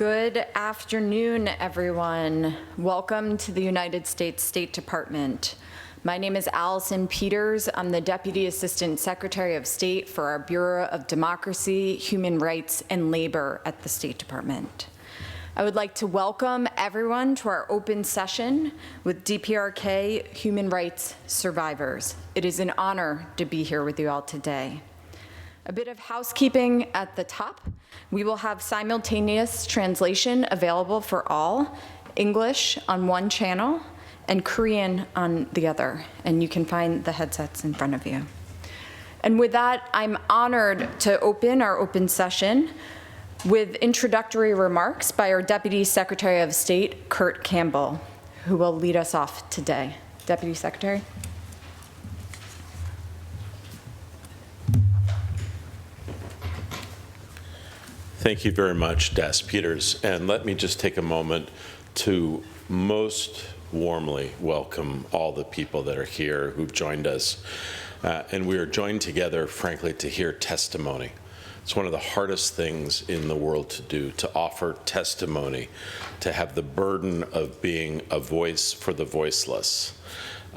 Good afternoon, everyone. Welcome to the United States State Department. My name is Allison Peters. I'm the Deputy Assistant Secretary of State for our Bureau of Democracy, Human Rights, and Labor at the State Department. I would like to welcome everyone to our open session with DPRK Human Rights Survivors. It is an honor to be here with you all today. A bit of housekeeping at the top. We will have simultaneous translation available for all, English on one channel and Korean on the other, and you can find the headsets in front of you. And with that, I'm honored to open our open session with introductory remarks by our Deputy Secretary of State, Kurt Campbell, who will lead us off today. Deputy Secretary. Thank you very much, Des Peters. And let me just take a moment to most warmly welcome all the people that are here who've joined us. And we are joined together, frankly, to hear testimony. It's one of the hardest things in the world to do, to offer testimony, to have the burden of being a voice for the voiceless.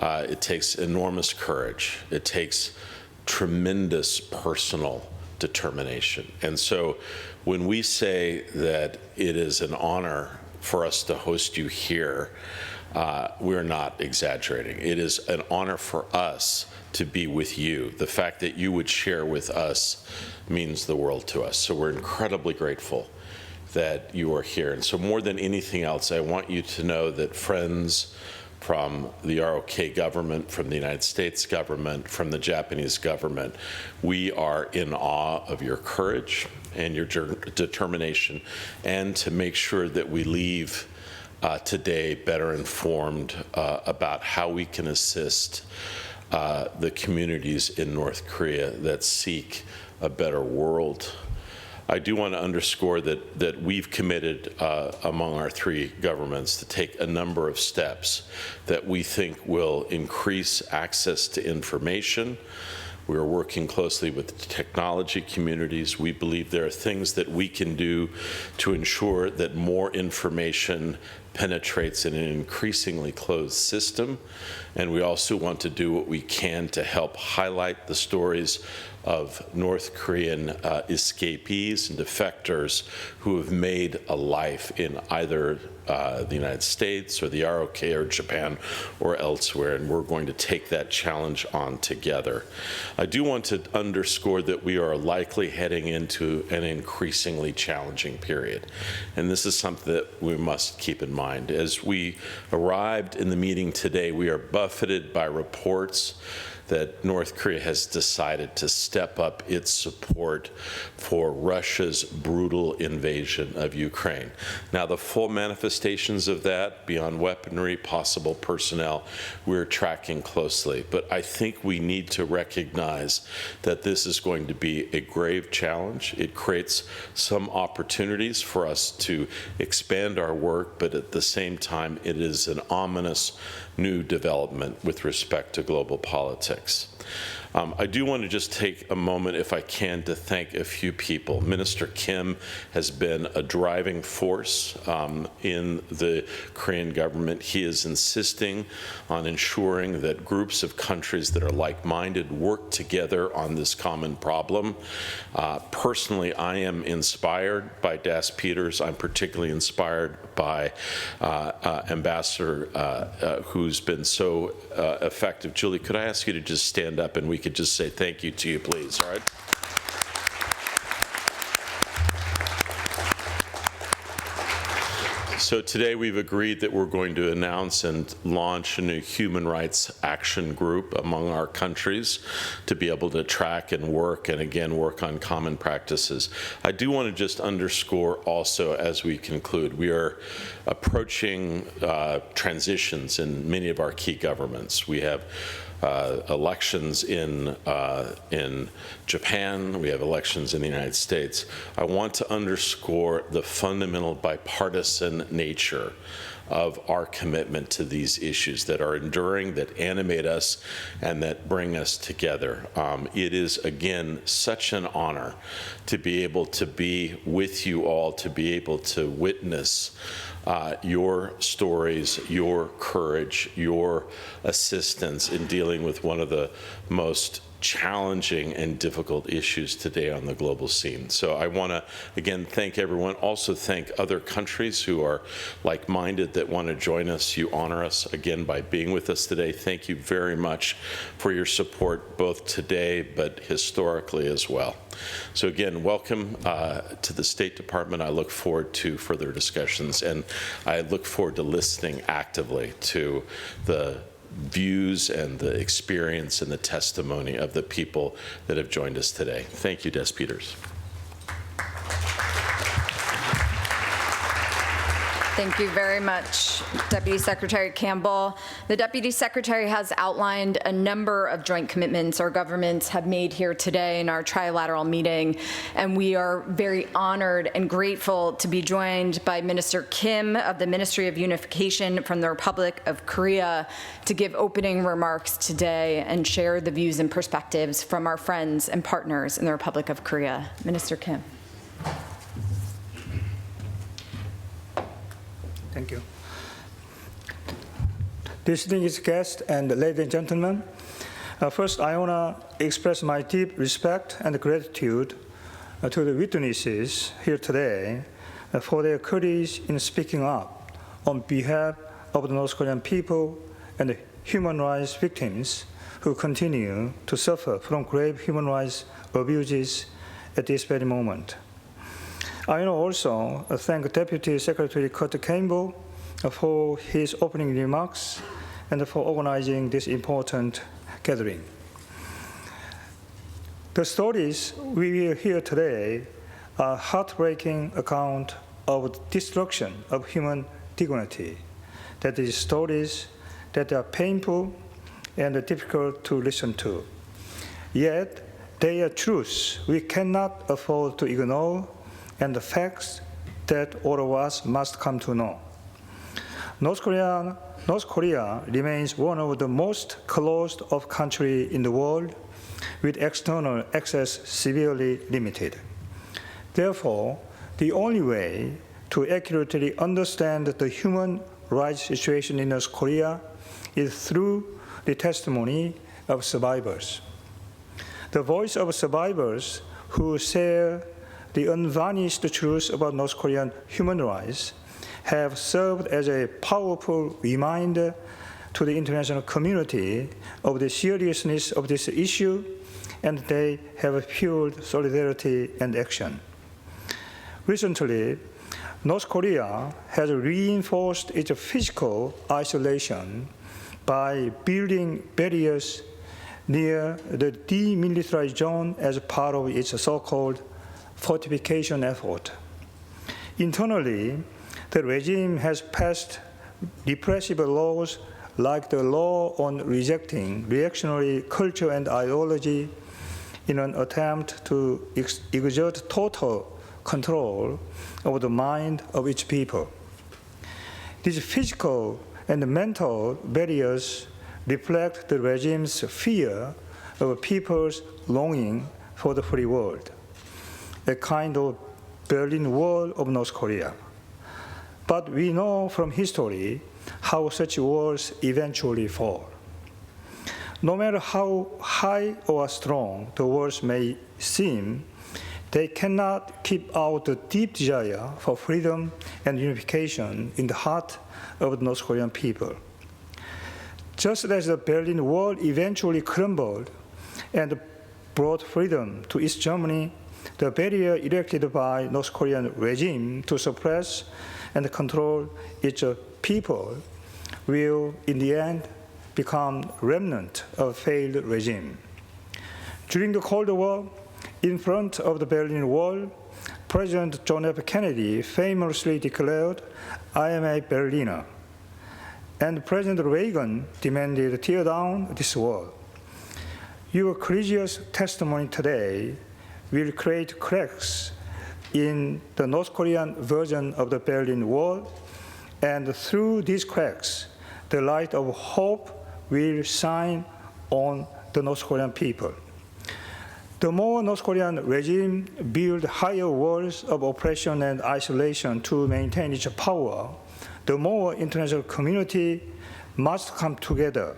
It takes enormous courage. It takes tremendous personal determination. And so when we say that it is an honor for us to host you here, we're not exaggerating. It is an honor for us to be with you. The fact that you would share with us means the world to us. So we're incredibly grateful that you are here. And so more than anything else, I want you to know that friends from the ROK government, from the United States government, from the Japanese government, we are in awe of your courage and your determination, and to make sure that we leave today better informed about how we can assist the communities in North Korea that seek a better world. I do want to underscore that we've committed among our three governments to take a number of steps that we think will increase access to information. We are working closely with the technology communities. We believe there are things that we can do to ensure that more information penetrates in an increasingly closed system. And we also want to do what we can to help highlight the stories of North Korean escapees and defectors who have made a life in either the United States or the ROK or Japan or elsewhere, and we're going to take that challenge on together. I do want to underscore that we are likely heading into an increasingly challenging period, and this is something that we must keep in mind. As we arrived in the meeting today, we are buffeted by reports that North Korea has decided to step up its support for Russia's brutal invasion of Ukraine. Now, the full manifestations of that, beyond weaponry, possible personnel, we're tracking closely. But I think we need to recognize that this is going to be a grave challenge. It creates some opportunities for us to expand our work, but at the same time, it is an ominous new development with respect to global politics. I do want to just take a moment, if I can, to thank a few people. Minister Kim has been a driving force in the Korean government. He is insisting on ensuring that groups of countries that are like-minded work together on this common problem. Personally, I am inspired by Des Peters. I'm particularly inspired by Ambassador who's been so effective. Julie, could I ask you to just stand up and we could just say thank you to you, please, all right? So today we've agreed that we're going to announce and launch a new human rights action group among our countries to be able to track and work, and again, work on common practices. I do want to just underscore also as we conclude, we are approaching transitions in many of our key governments. We have elections in Japan, we have elections in the United States. I want to underscore the fundamental bipartisan nature of our commitment to these issues that are enduring, that animate us, and that bring us together. It is, again, such an honor to be able to be with you all, to be able to witness your stories, your courage, your assistance in dealing with one of the most challenging and difficult issues today on the global scene. So I want to, again, thank everyone. Also thank other countries who are like-minded that want to join us. You honor us, again, by being with us today. Thank you very much for your support, both today but historically as well. So again, welcome to the State Department. I look forward to further discussions, and I look forward to listening actively to the views and the experience and the testimony of the people that have joined us today. Thank you, Des Peters. Thank you very much, Deputy Secretary Campbell. The Deputy Secretary has outlined a number of joint commitments our governments have made here today in our trilateral meeting, and we are very honored and grateful to be joined by Minister Kim of the Ministry of Unification from the Republic of Korea to give opening remarks today and share the views and perspectives from our friends and partners in the Republic of Korea. Minister Kim. Thank you. Distinguished guests and ladies and gentlemen, first I want to express my deep respect and gratitude to the witnesses here today for their courage in speaking up on behalf of the North Korean people and the human rights victims who continue to suffer from grave human rights abuses at this very moment. I want to also thank Deputy Secretary Kurt Campbell for his opening remarks and for organizing this important gathering. The stories we will hear today are heartbreaking account of destruction of human dignity. That is stories that are painful and difficult to listen to. Yet they are truths we cannot afford to ignore and the facts that all of us must come to know. North Korea remains one of the most closed-off countries in the world, with external access severely limited. Therefore, the only way to accurately understand the human rights situation in North Korea is through the testimony of survivors. The voice of survivors who share the unvarnished truth about North Korean human rights have served as a powerful reminder to the international community of the seriousness of this issue, and they have fueled solidarity and action. Recently, North Korea has reinforced its physical isolation by building barriers near the demilitarized zone as part of its so-called fortification effort. Internally, the regime has passed repressive laws like the law on rejecting reactionary culture and ideology in an attempt to exert total control over the mind of each people. These physical and mental barriers reflect the regime's fear of people's longing for the free world, a kind of Berlin Wall of North Korea. But we know from history how such walls eventually fall. No matter how high or strong the walls may seem, they cannot keep out the deep desire for freedom and unification in the heart of the North Korean people. Just as the Berlin Wall eventually crumbled and brought freedom to East Germany, the barrier erected by North Korean regime to suppress and control its people will, in the end, become remnant of a failed regime. During the Cold War, in front of the Berlin Wall, President John F. Kennedy famously declared, "I am a Berliner," and President Reagan demanded, "Tear down this wall." Your courageous testimony today will create cracks in the North Korean version of the Berlin Wall And through these cracks, the light of hope will shine on the North Korean people. The more North Korean regime build higher walls of oppression and isolation to maintain its power, the more international community must come together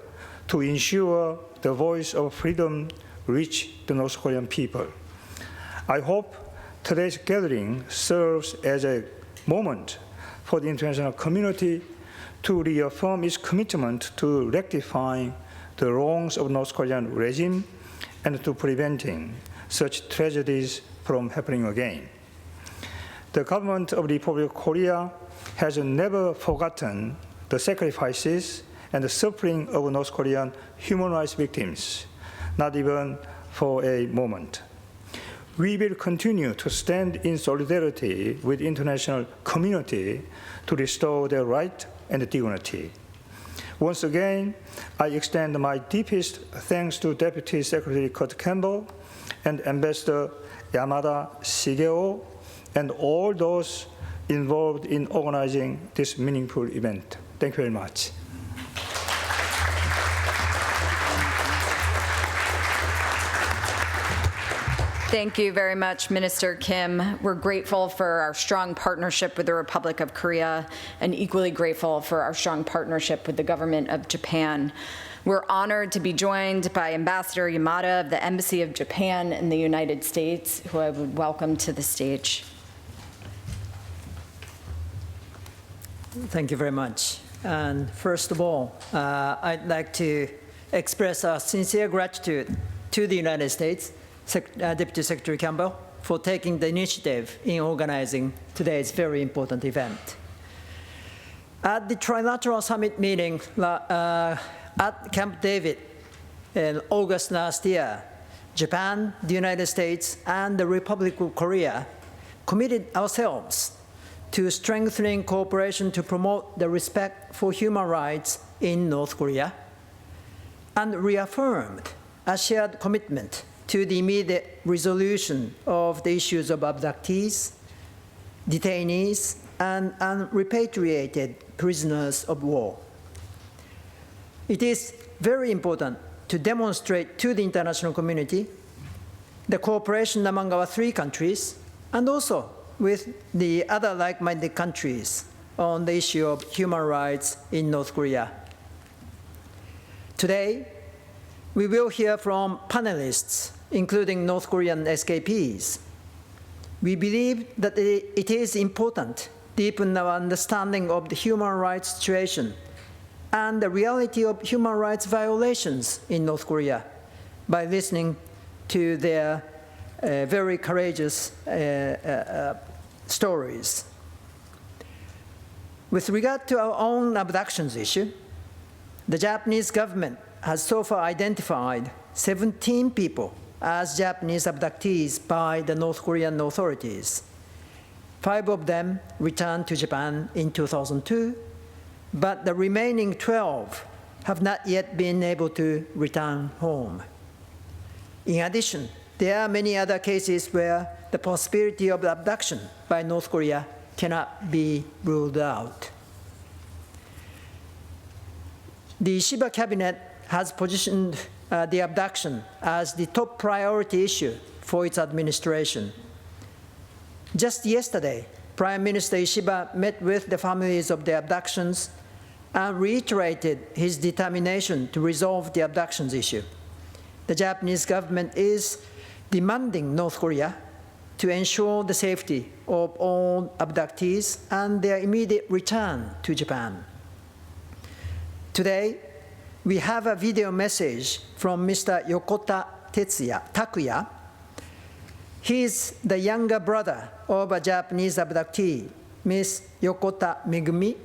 to ensure the voice of freedom reach the North Korean people. I hope today's gathering serves as a moment for the international community to reaffirm its commitment to rectifying the wrongs of North Korean regime and to preventing such tragedies from happening again. The government of the Republic of Korea has never forgotten the sacrifices and the suffering of North Korean human rights victims, not even for a moment. We will continue to stand in solidarity with the international community to restore their right and dignity. Once again, I extend my deepest thanks to Deputy Secretary Kurt Campbell and Ambassador Yamada Shigeo and all those involved in organizing this meaningful event. Thank you very much. Thank you very much, Minister Kim. We're grateful for our strong partnership with the Republic of Korea and equally grateful for our strong partnership with the government of Japan. We're honored to be joined by Ambassador Yamada of the Embassy of Japan in the United States, who I would welcome to the stage. Thank you very much. And first of all, I'd like to express our sincere gratitude to the United States, Deputy Secretary Campbell, for taking the initiative in organizing today's very important event. At the Trilateral Summit meeting at Camp David in August last year, Japan, the United States, and the Republic of Korea committed ourselves to strengthening cooperation to promote the respect for human rights in North Korea, and reaffirmed a shared commitment to the immediate resolution of the issues of abductees, detainees, and repatriated prisoners of war. It is very important to demonstrate to the international community the cooperation among our three countries and also with the other like-minded countries on the issue of human rights in North Korea. Today, we will hear from panelists, including North Korean escapees. We believe that it is important to deepen our understanding of the human rights situation and the reality of human rights violations in North Korea by listening to their very courageous stories. With regard to our own abductions issue, the Japanese government has so far identified 17 people as Japanese abductees by the North Korean authorities. 5 of them returned to Japan in 2002, but the remaining 12 have not yet been able to return home. In addition, there are many other cases where the possibility of abduction by North Korea cannot be ruled out. The Shiba cabinet has positioned the abduction as the top priority issue for its administration. Just yesterday, Prime Minister Ishiba met with the families of the abductions and reiterated his determination to resolve the abductions issue. The Japanese government is demanding North Korea to ensure the safety of all abductees and their immediate return to Japan. Today, we have a video message from Mr. Yokota Takuya. He is the younger brother of a Japanese abductee, Ms. Yokota Megumi,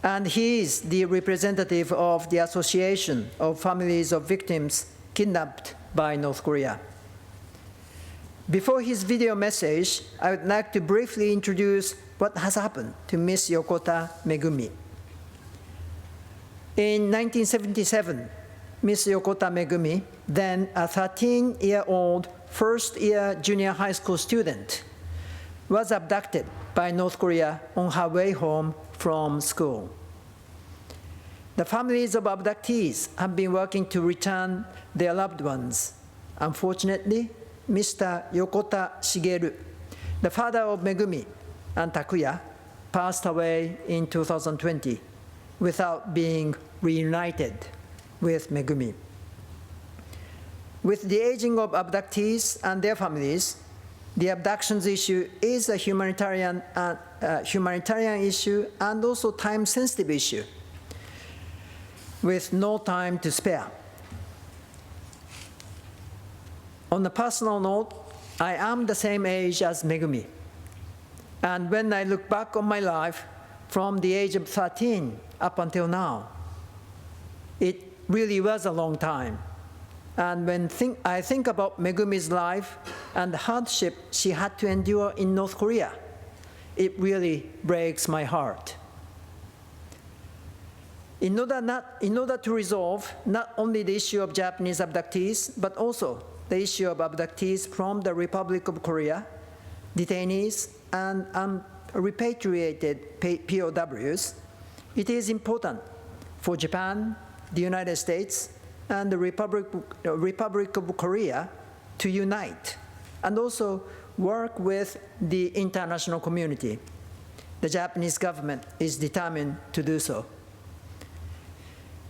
and he is the representative of the Association of Families of Victims Kidnapped by North Korea. Before his video message, I would like to briefly introduce what has happened to Ms. Yokota Megumi. In 1977, Ms. Yokota Megumi, then a 13-year-old first-year junior high school student, was abducted by North Korea on her way home from school. The families of abductees have been working to return their loved ones. Unfortunately, Mr. Yokota Shigeru, the father of Megumi and Takuya, passed away in 2020 without being reunited with Megumi. With the aging of abductees and their families, the abductions issue is a humanitarian issue and also time-sensitive issue with no time to spare. On a personal note, I am the same age as Megumi. And when I look back on my life from the age of 13 up until now, it really was a long time. And when I think about Megumi's life and the hardship she had to endure in North Korea, it really breaks my heart. In order to resolve not only the issue of Japanese abductees, but also the issue of abductees from the Republic of Korea, detainees, and repatriated POWs, it is important for Japan, the United States, and the Republic of Korea to unite and also work with the international community. The Japanese government is determined to do so.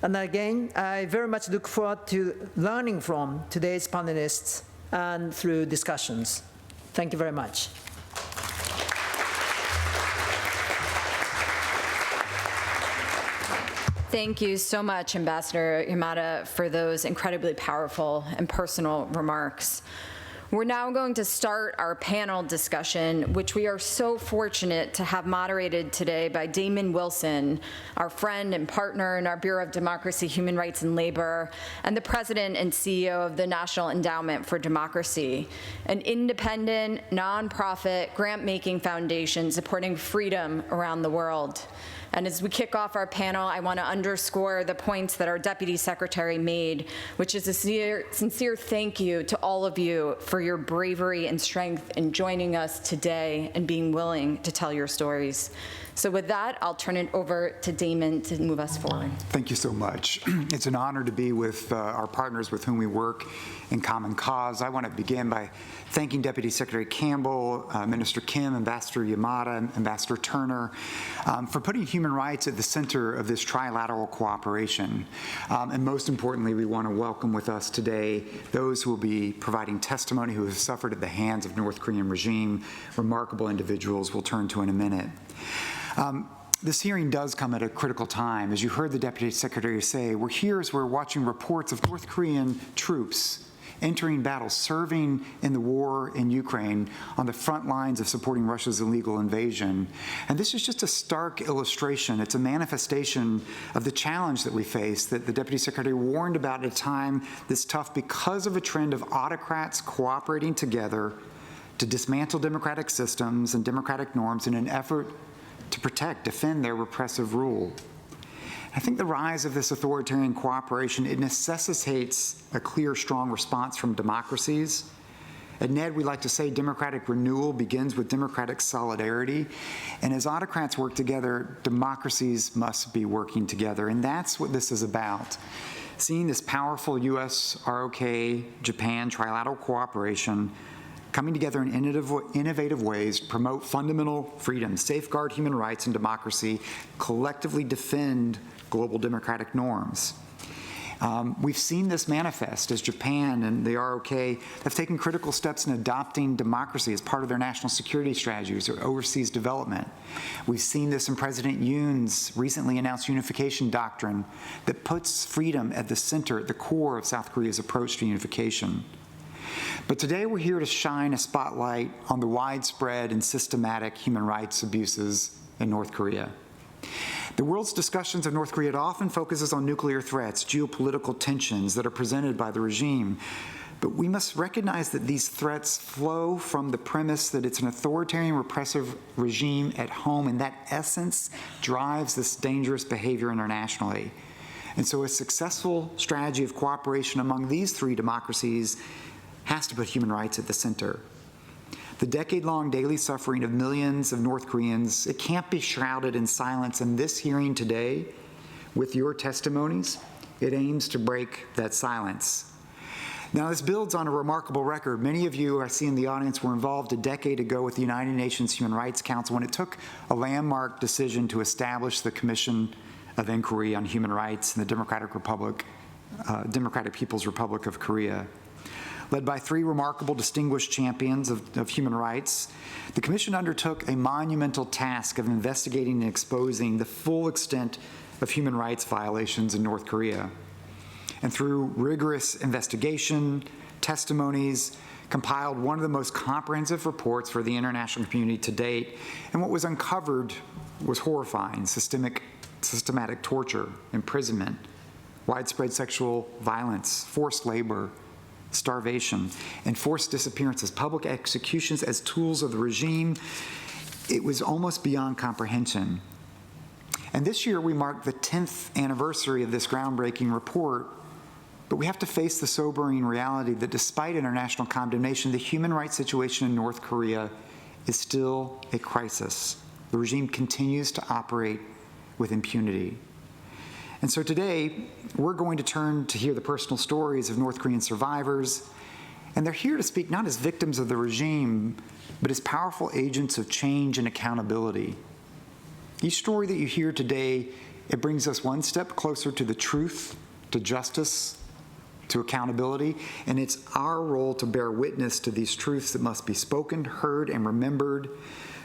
And again, I very much look forward to learning from today's panelists and through discussions. Thank you very much. Thank you so much, Ambassador Yamada, for those incredibly powerful and personal remarks. We're now going to start our panel discussion, which we are so fortunate to have moderated today by Damon Wilson, our friend and partner in our Bureau of Democracy, Human Rights, and Labor, and the president and CEO of the National Endowment for Democracy, an independent, nonprofit, grant-making foundation supporting freedom around the world. And as we kick off our panel, I want to underscore the points that our Deputy Secretary made, which is a sincere thank you to all of you for your bravery and strength in joining us today and being willing to tell your stories. So with that, I'll turn it over to Damon to move us forward. Thank you so much. It's an honor to be with our partners with whom we work in common cause. I want to begin by thanking Deputy Secretary Campbell, Minister Kim, Ambassador Yamada, Ambassador Turner, for putting human rights at the center of this trilateral cooperation. And most importantly, we want to welcome with us today those who will be providing testimony who have suffered at the hands of North Korean regime, remarkable individuals we'll turn to in a minute. This hearing does come at a critical time. As you heard the Deputy Secretary say, we're here as we're watching reports of North Korean troops entering battle, serving in the war in Ukraine on the front lines of supporting Russia's illegal invasion. And this is just a stark illustration. It's a manifestation of the challenge that we face that the Deputy Secretary warned about at a time that's tough because of a trend of autocrats cooperating together to dismantle democratic systems and democratic norms in an effort to protect, defend their repressive rule. I think the rise of this authoritarian cooperation, it necessitates a clear, strong response from democracies. At NED, we like to say democratic renewal begins with democratic solidarity. And as autocrats work together, democracies must be working together. And that's what this is about. Seeing this powerful U.S., ROK, Japan trilateral cooperation coming together in innovative ways to promote fundamental freedoms, safeguard human rights and democracy, collectively defend global democratic norms. We've seen this manifest as Japan and the ROK have taken critical steps in adopting democracy as part of their national security strategies or overseas development. We've seen this in President Yoon's recently announced unification doctrine that puts freedom at the center, at the core of South Korea's approach to unification. But today we're here to shine a spotlight on the widespread and systematic human rights abuses in North Korea. The world's discussions of North Korea often focuses on nuclear threats, geopolitical tensions that are presented by the regime. But we must recognize that these threats flow from the premise that it's an authoritarian, repressive regime at home, and that essence drives this dangerous behavior internationally. And so a successful strategy of cooperation among these three democracies has to put human rights at the center. The decade-long daily suffering of millions of North Koreans, it can't be shrouded in silence, and this hearing today, with your testimonies, it aims to break that silence. Now, this builds on a remarkable record. Many of you I see in the audience were involved a decade ago with the United Nations Human Rights Council when it took a landmark decision to establish the Commission of Inquiry on Human Rights in the Democratic People's Republic of Korea. Led by three remarkable distinguished champions of human rights, the Commission undertook a monumental task of investigating and exposing the full extent of human rights violations in North Korea. And through rigorous investigation, testimonies, compiled one of the most comprehensive reports for the international community to date. And what was uncovered was horrifying: systematic torture, imprisonment, widespread sexual violence, forced labor, starvation, and forced disappearances, public executions as tools of the regime. It was almost beyond comprehension. And this year we mark the 10th anniversary of this groundbreaking report, but we have to face the sobering reality that despite international condemnation, the human rights situation in North Korea is still a crisis. The regime continues to operate with impunity. And so today, we're going to turn to hear the personal stories of North Korean survivors, and they're here to speak not as victims of the regime, but as powerful agents of change and accountability. Each story that you hear today, it brings us one step closer to the truth, to justice, to accountability, and it's our role to bear witness to these truths that must be spoken, heard, and remembered.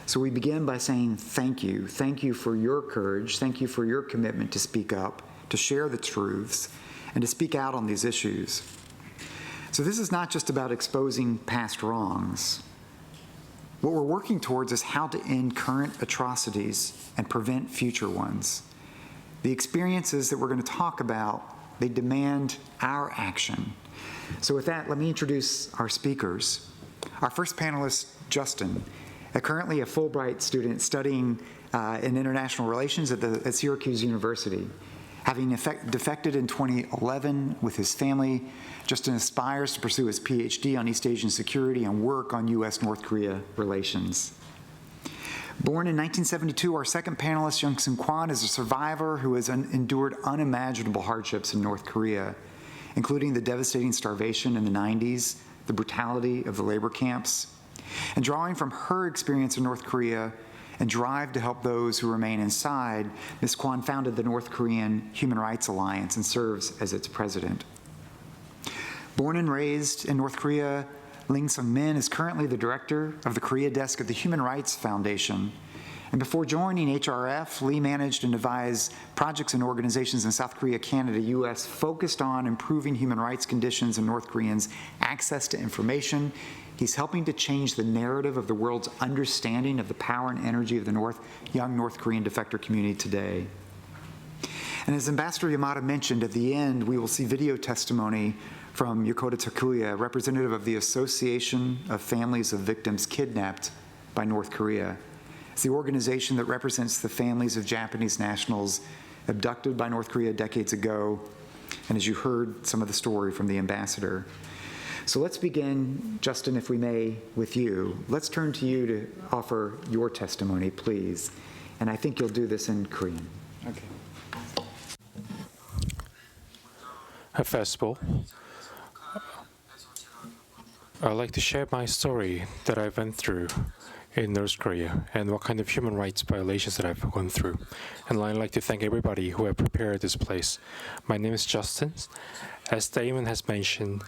So we begin by saying thank you. Thank you for your courage. Thank you for your commitment to speak up, to share the truths, and to speak out on these issues. So this is not just about exposing past wrongs. What we're working towards is how to end current atrocities and prevent future ones. The experiences that we're going to talk about, they demand our action. So with that, let me introduce our speakers. Our first panelist, Justin, currently a Fulbright student studying in international relations at Syracuse University. Having defected in 2011 with his family, Justin aspires to pursue his PhD on East Asian security and work on U.S.-North Korea relations. Born in 1972, our second panelist, Young Seung Kwan, is a survivor who has endured unimaginable hardships in North Korea, including the devastating starvation in the 90s, the brutality of the labor camps. And drawing from her experience in North Korea and drive to help those who remain inside, Ms. Kwan founded the North Korean Human Rights Alliance and serves as its president. Born and raised in North Korea, Ling Sung-min is currently the director of the Korea desk at the Human Rights Foundation. And before joining HRF, Lee managed and devised projects and organizations in South Korea, Canada, U.S. focused on improving human rights conditions and North Koreans' access to information. He's helping to change the narrative of the world's understanding of the power and energy of the young North Korean defector community today. And as Ambassador Yamada mentioned, at the end, we will see video testimony from Yokota Takuya, representative of the Association of Families of Victims Kidnapped by North Korea. It's the organization that represents the families of Japanese nationals abducted by North Korea decades ago, and as you heard some of the story from the ambassador. So let's begin, Justin, if we may, with you. Let's turn to you to offer your testimony, please. And I think you'll do this in Korean. Okay. First of all, I'd like to share my story that I went through in North Korea and what kind of human rights violations that I've gone through. And I'd like to thank everybody who have prepared this place. My name is Justin. As Damon has mentioned,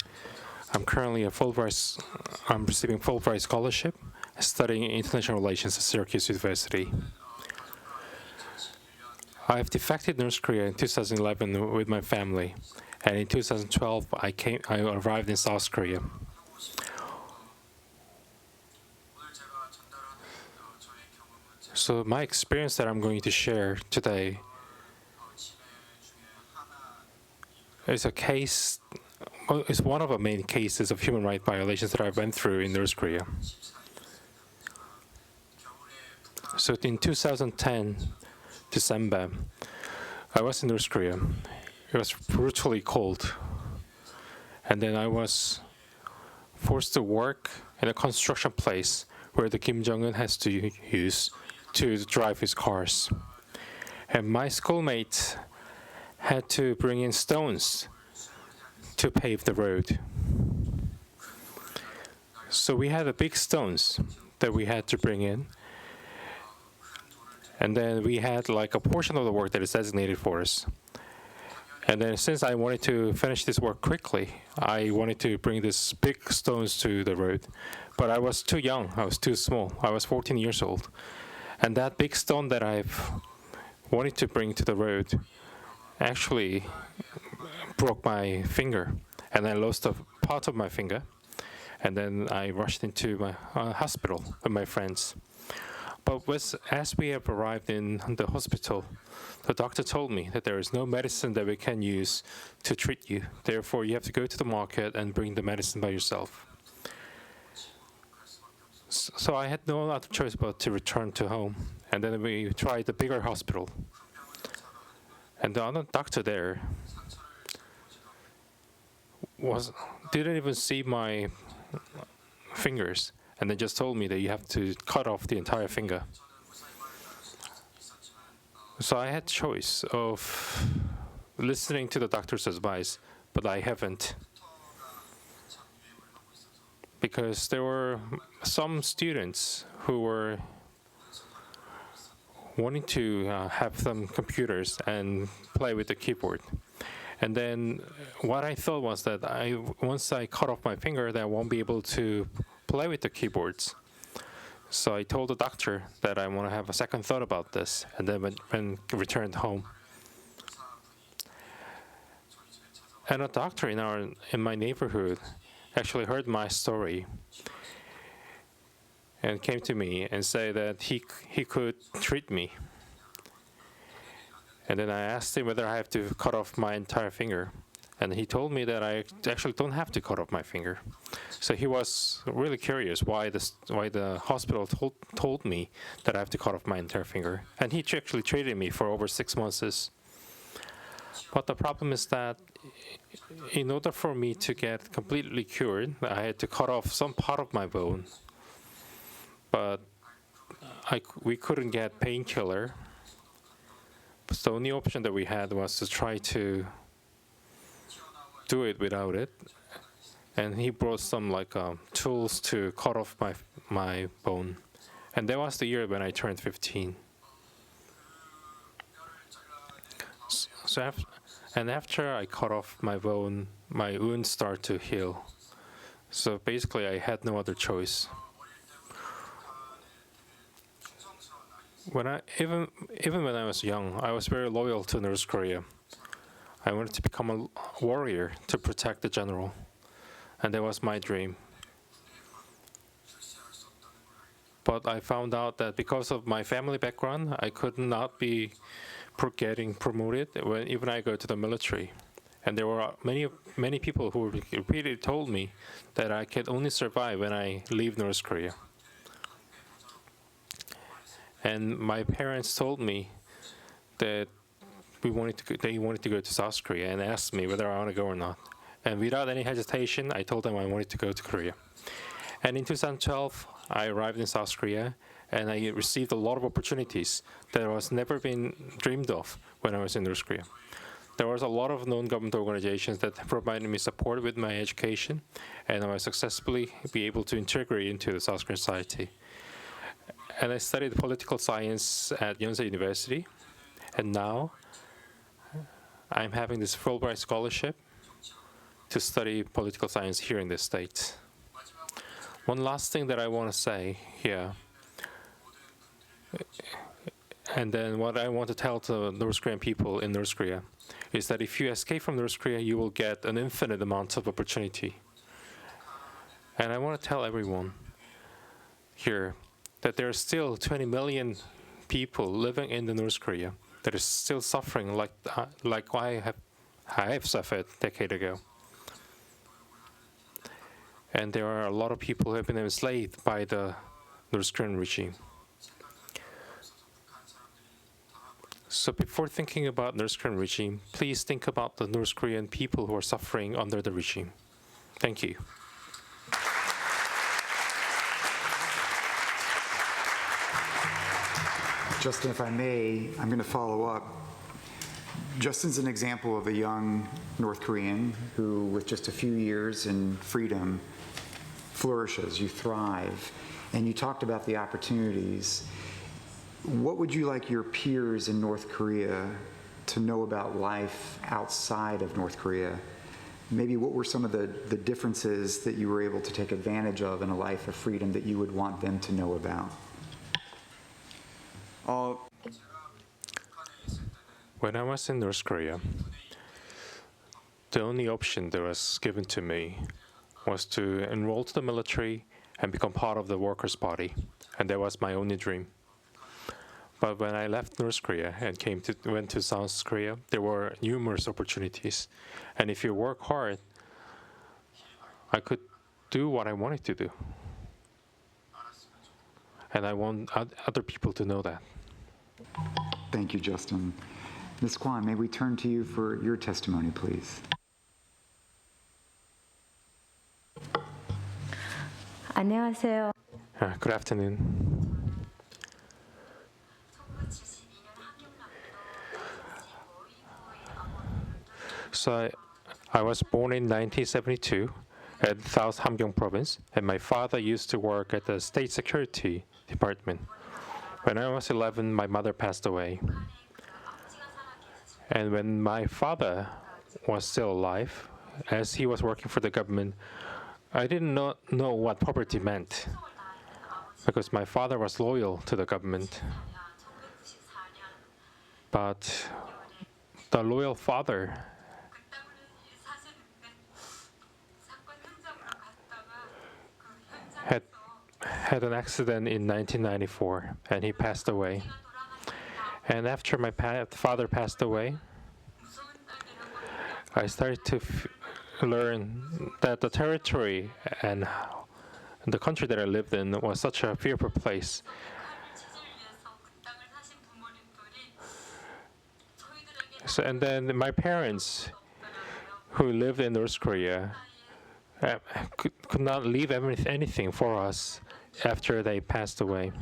I'm currently I'm receiving Fulbright scholarship, studying international relations at Syracuse University. I've defected North Korea in 2011 with my family, and in 2012 I arrived in South Korea. So my experience that I'm going to share today is a case. Well, it's one of the main cases of human rights violations that I went through in North Korea. So in 2010, December, I was in North Korea. It was brutally cold. And then I was forced to work in a construction place where the Kim Jong-un has to use to drive his cars. And my schoolmates had to bring in stones to pave the road. So we had the big stones that we had to bring in. And then we had like a portion of the work that is designated for us. And then since I wanted to finish this work quickly, I wanted to bring these big stones to the road. But I was too young, I was too small. I was 14 years old. And that big stone that I've wanted to bring to the road actually broke my finger. And I lost a part of my finger. And then I rushed into my hospital with my friends. But as we have arrived in the hospital, the doctor told me that there is no medicine that we can use to treat you. Therefore, you have to go to the market and bring the medicine by yourself. So I had no other choice but to return to home. And then we tried the bigger hospital. And the other doctor there didn't even see my fingers, and they just told me that you have to cut off the entire finger. So I had choice of listening to the doctor's advice, but I haven't. Because there were some students who were wanting to have some computers and play with the keyboard. And then what I thought was that once I cut off my finger, that I won't be able to play with the keyboards. So I told the doctor that I want to have a second thought about this, and then when returned home. And a doctor in my neighborhood actually heard my story and came to me and said that he could treat me. And then I asked him whether I have to cut off my entire finger. And he told me that I actually don't have to cut off my finger. So he was really curious why the hospital told me that I have to cut off my entire finger. And he actually treated me for over 6 months. But the problem is that in order for me to get completely cured, I had to cut off some part of my bone. But we couldn't get painkiller. So the only option that we had was to try to do it without it. And he brought some tools to cut off my bone. And that was the year when I turned 15. So after I cut off my bone, my wound started to heal. So basically I had no other choice. Even when I was young, I was very loyal to North Korea. I wanted to become a warrior to protect the general, and that was my dream. But I found out that because of my family background, I could not be getting promoted even I go to the military. And there were many people who repeatedly told me that I can only survive when I leave North Korea. And my parents told me that they wanted to go to South Korea and asked me whether I want to go or not. And without any hesitation, I told them I wanted to go to Korea. And in 2012, I arrived in South Korea, and I received a lot of opportunities that was never been dreamed of when I was in North Korea. There was a lot of non-government organizations that provided me support with my education, and I was successfully be able to integrate into the South Korean society. And I studied political science at Yonsei University, and now I'm having this Fulbright scholarship to study political science here in the States. One last thing that I want to say here, and then what I want to tell the North Korean people in North Korea, is that if you escape from North Korea, you will get an infinite amount of opportunity. And I want to tell everyone here that there are still 20 million people living in the North Korea that is still suffering like I have suffered a decade ago. And there are a lot of people who have been enslaved by the North Korean regime. So before thinking about North Korean regime, please think about the North Korean people who are suffering under the regime. Thank you. Justin, if I may, I'm going to follow up. Justin's an example of a young North Korean who, with just a few years in freedom, flourishes, you thrive, and you talked about the opportunities. What would you like your peers in North Korea to know about life outside of North Korea? Maybe what were some of the differences that you were able to take advantage of in a life of freedom that you would want them to know about? When I was in North Korea, the only option that was given to me was to enroll to the military and become part of the Workers' Party, and that was my only dream. But when I left North Korea and went to South Korea, there were numerous opportunities, and if you work hard, I could do what I wanted to do, and I want other people to know that. Thank you, Justin. Ms. Kwan, may we turn to you for your testimony, please? 안녕하세요. Good afternoon. So I was born in 1972 at South Hamgyong Province, and my father used to work at the State Security Department. When I was 11, my mother passed away. And when my father was still alive, as he was working for the government, I didn't know what poverty meant, because my father was loyal to the government. But the loyal father had an accident in 1994, and he passed away. And after my father passed away, I started to learn that the territory and the country that I lived in was such a fearful place. So, and then my parents, who lived in North Korea, could not leave anything for us after they passed away.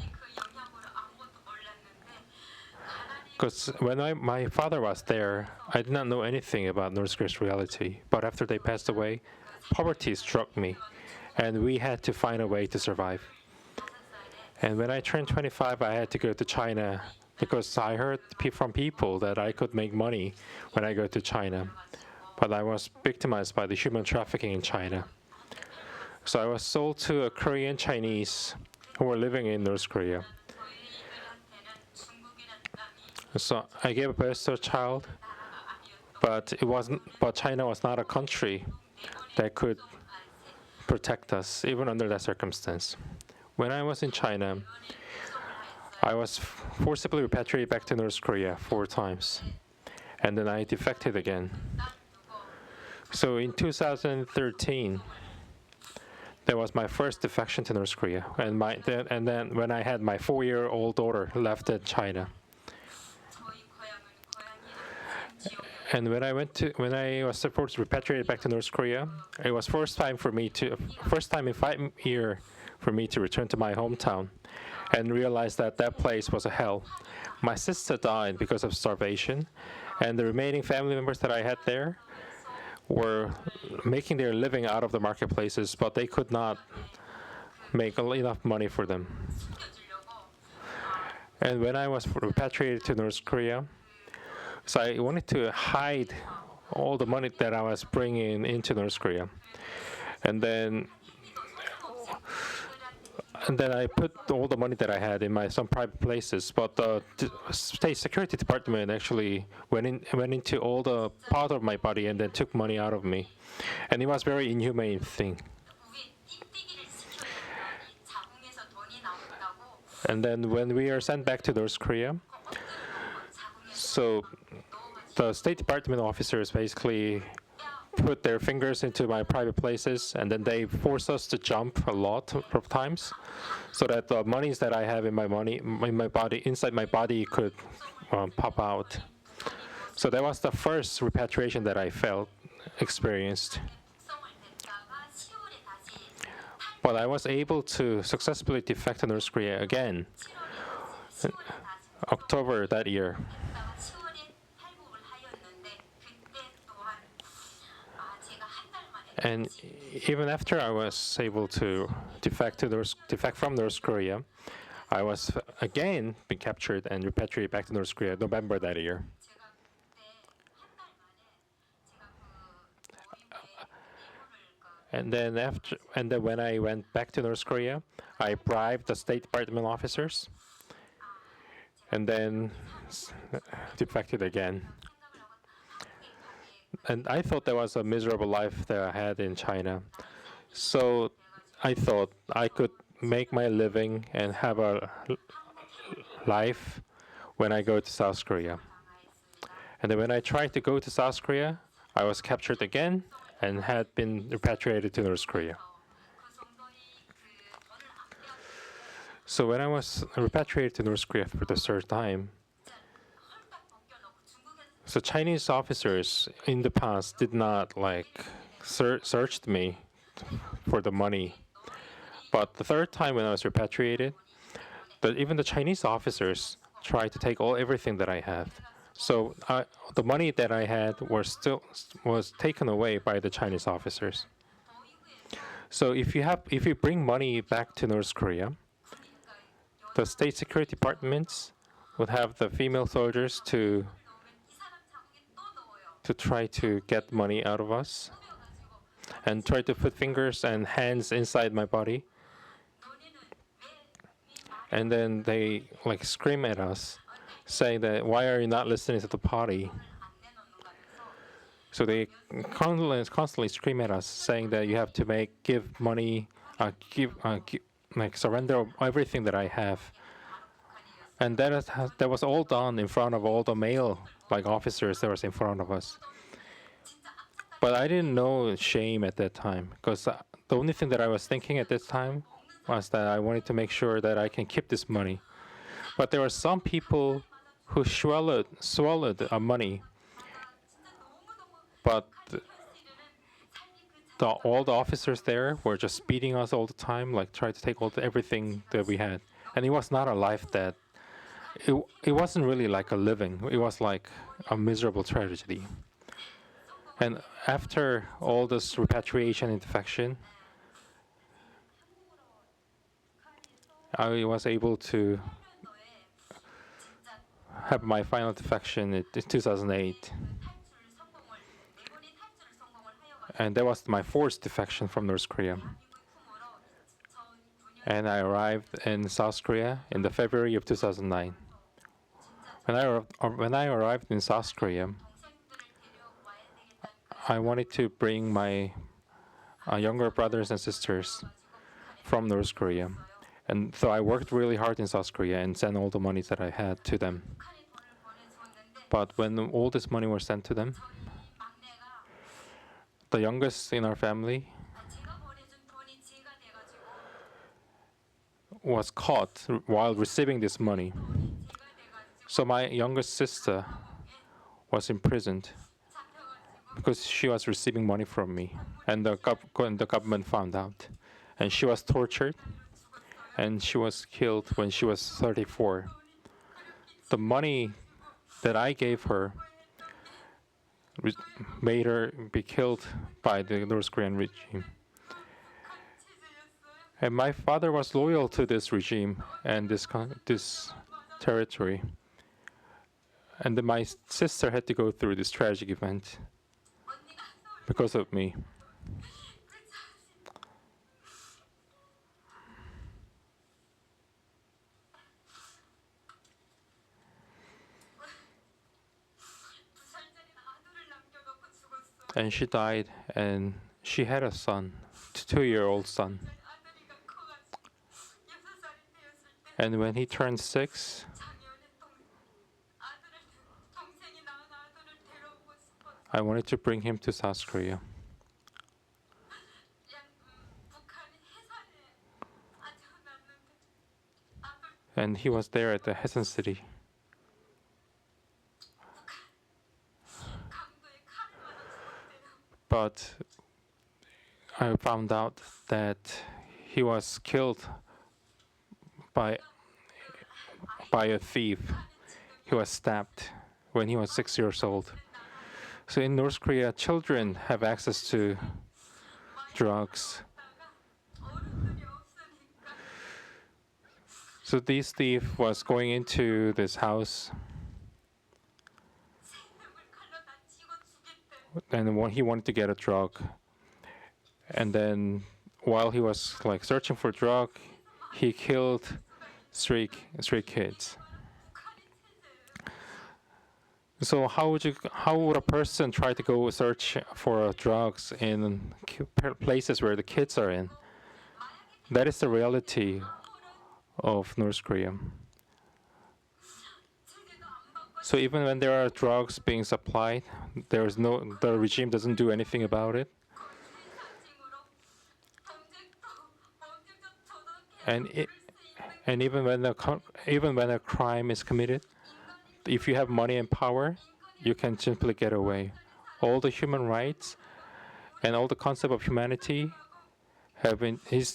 Because when my father was there, I did not know anything about North Korea's reality. But after they passed away, poverty struck me, and we had to find a way to survive. And when I turned 25, I had to go to China, because I heard from people that I could make money when I go to China. But I was victimized by the human trafficking in China. So I was sold to a Korean Chinese who were living in North Korea. So I gave birth to a child, but China was not a country that could protect us, even under that circumstance. When I was in China, I was forcibly repatriated back to North Korea 4 times, and then I defected again. So in 2013, that was my first defection to North Korea, and then when I had my 4-year-old daughter left in China. And when I was supposed to repatriate back to North Korea, it was first time in 5 years for me to return to my hometown, and realize that place was a hell. My sister died because of starvation, and the remaining family members that I had there were making their living out of the marketplaces, but they could not make enough money for them. And when I was repatriated to North Korea, so I wanted to hide all the money that I was bringing into North Korea. And then I put all the money that I had in some private places, but the State Security Department actually went into all the part of my body and then took money out of me. And it was a very inhumane thing. And then when we are sent back to North Korea, so the State Department officers basically put their fingers into my private places, and then they force us to jump a lot of times, so that the monies that I have inside my body could pop out. So that was the first repatriation that I experienced. But I was able to successfully defect to North Korea again. October that year. 갔다가 10월에 탈북을 하였는데 그때 또한 제가 한 달 만에 And even after I was able to defect from North Korea, I was again been captured and repatriated back to North Korea November that year. 제가 그때 한 달 만에 제가 그 모임에 이거를 And then when I went back to North Korea, I bribed the State Department officers, and then defected again. 생각을 하고 한국에 가게 And I thought that was a miserable life that I had in China. So I thought I could make my living and have a life when I go to South Korea. And then when I tried to go to South Korea, I was captured again and had been repatriated to North Korea. 그 정도의 그 돈을 아껴 So when I was repatriated to North Korea for the third time, 헐딱 벗겨놓고 중국에서 so Chinese officers in the past did not like searched me for the money. But the third time when I was repatriated, even the Chinese officers tried to take everything that I have. So the money that I had was taken away by the Chinese officers. So if you bring money back to North Korea, the state security departments would have the female soldiers to 넣으면 이 사람 자국에 또 넣어요. try to get money out of us 넣어가지고 and try to put fingers and hands inside my body. 너네는 왜네 말 And then they like scream at us, saying that why are you not listening to the party? 안 내놓는가 해서 So they constantly scream at us, saying that you have to give money, surrender everything that I have. And that was all done in front of all the male officers that was in front of us. But I didn't know shame at that time, because the only thing that I was thinking at this time was that I wanted to make sure that I can keep this money. But there were some people who swallowed money, but all the officers there were just beating us all the time, trying to take everything that we had. And it was not a life that, it wasn't really like a living. It was like a miserable tragedy. And after all this repatriation and defection, I was able to have my final defection in 2008. And that was my fourth defection from North Korea. And I arrived in South Korea in the February of 2009. When I arrived in South Korea, I wanted to bring my younger brothers and sisters from North Korea. And so I worked really hard in South Korea and sent all the money that I had to them. But when all this money was sent to them, the youngest in our family 제가 보내준 돈이 제가 돼가지고 was caught while receiving this money. 제가 돼가지고 So my youngest sister was imprisoned 잡혀가지고 because she was receiving money from me. And the government found out. And she was tortured. And she was killed when she was 34. The money that I gave her made her be killed by the North Korean regime. And my father was loyal to this regime and this territory. And then my sister had to go through this tragic event because of me. And she died, and she had a son, 2-year-old son. 아들이가 커가지고 6살이 되었을 때 And when he turned 6, 작년에 동생이 낳은 아들을 데려오고 싶어서 I wanted to bring him to South Korea. 북한이 해산에 앉혀놨는데 아들 And he was there at the Hesan city. 강도에 칼을 맞아 죽었대요. But I found out that he was killed by by a thief. He was stabbed when he was 6 years old. So in North Korea, children have access to drugs. So this thief was going into this house, and he wanted to get a drug. And then while he was like searching for drug, he killed three kids. So how would a person try to go search for drugs in places where the kids are in? That is the reality of North Korea. So even when there are drugs being supplied, the regime doesn't do anything about it. And even when a crime is committed, if you have money and power, you can simply get away. All the human rights and all the concept of humanity has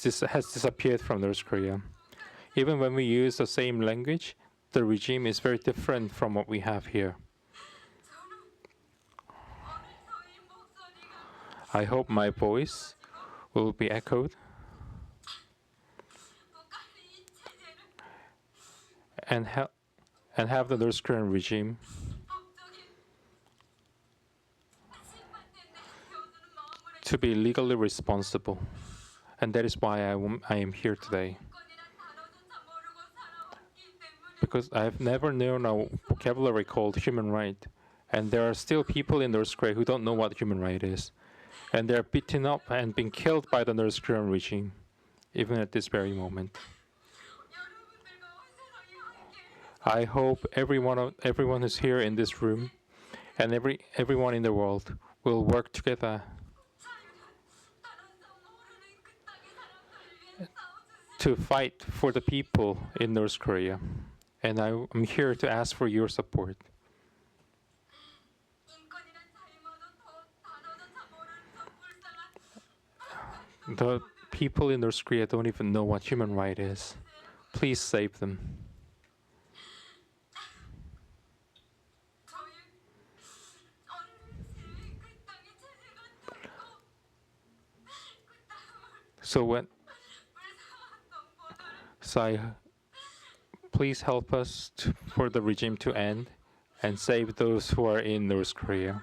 disappeared from North Korea. Even when we use the same language, the regime is very different from what we have here. I hope my voice will be echoed and have the North Korean regime to be legally responsible. And that is why I am here today. Because I've never known a vocabulary called human right. And there are still people in North Korea who don't know what human right is. And they're beaten up and being killed by the North Korean regime, even at this very moment. I hope everyone who's here in this room and everyone in the world will work together to fight for the people in North Korea. And I'm here to ask for your support. The people in North Korea don't even know what human right is. Please save them. Please help us for the regime to end and save those who are in North Korea.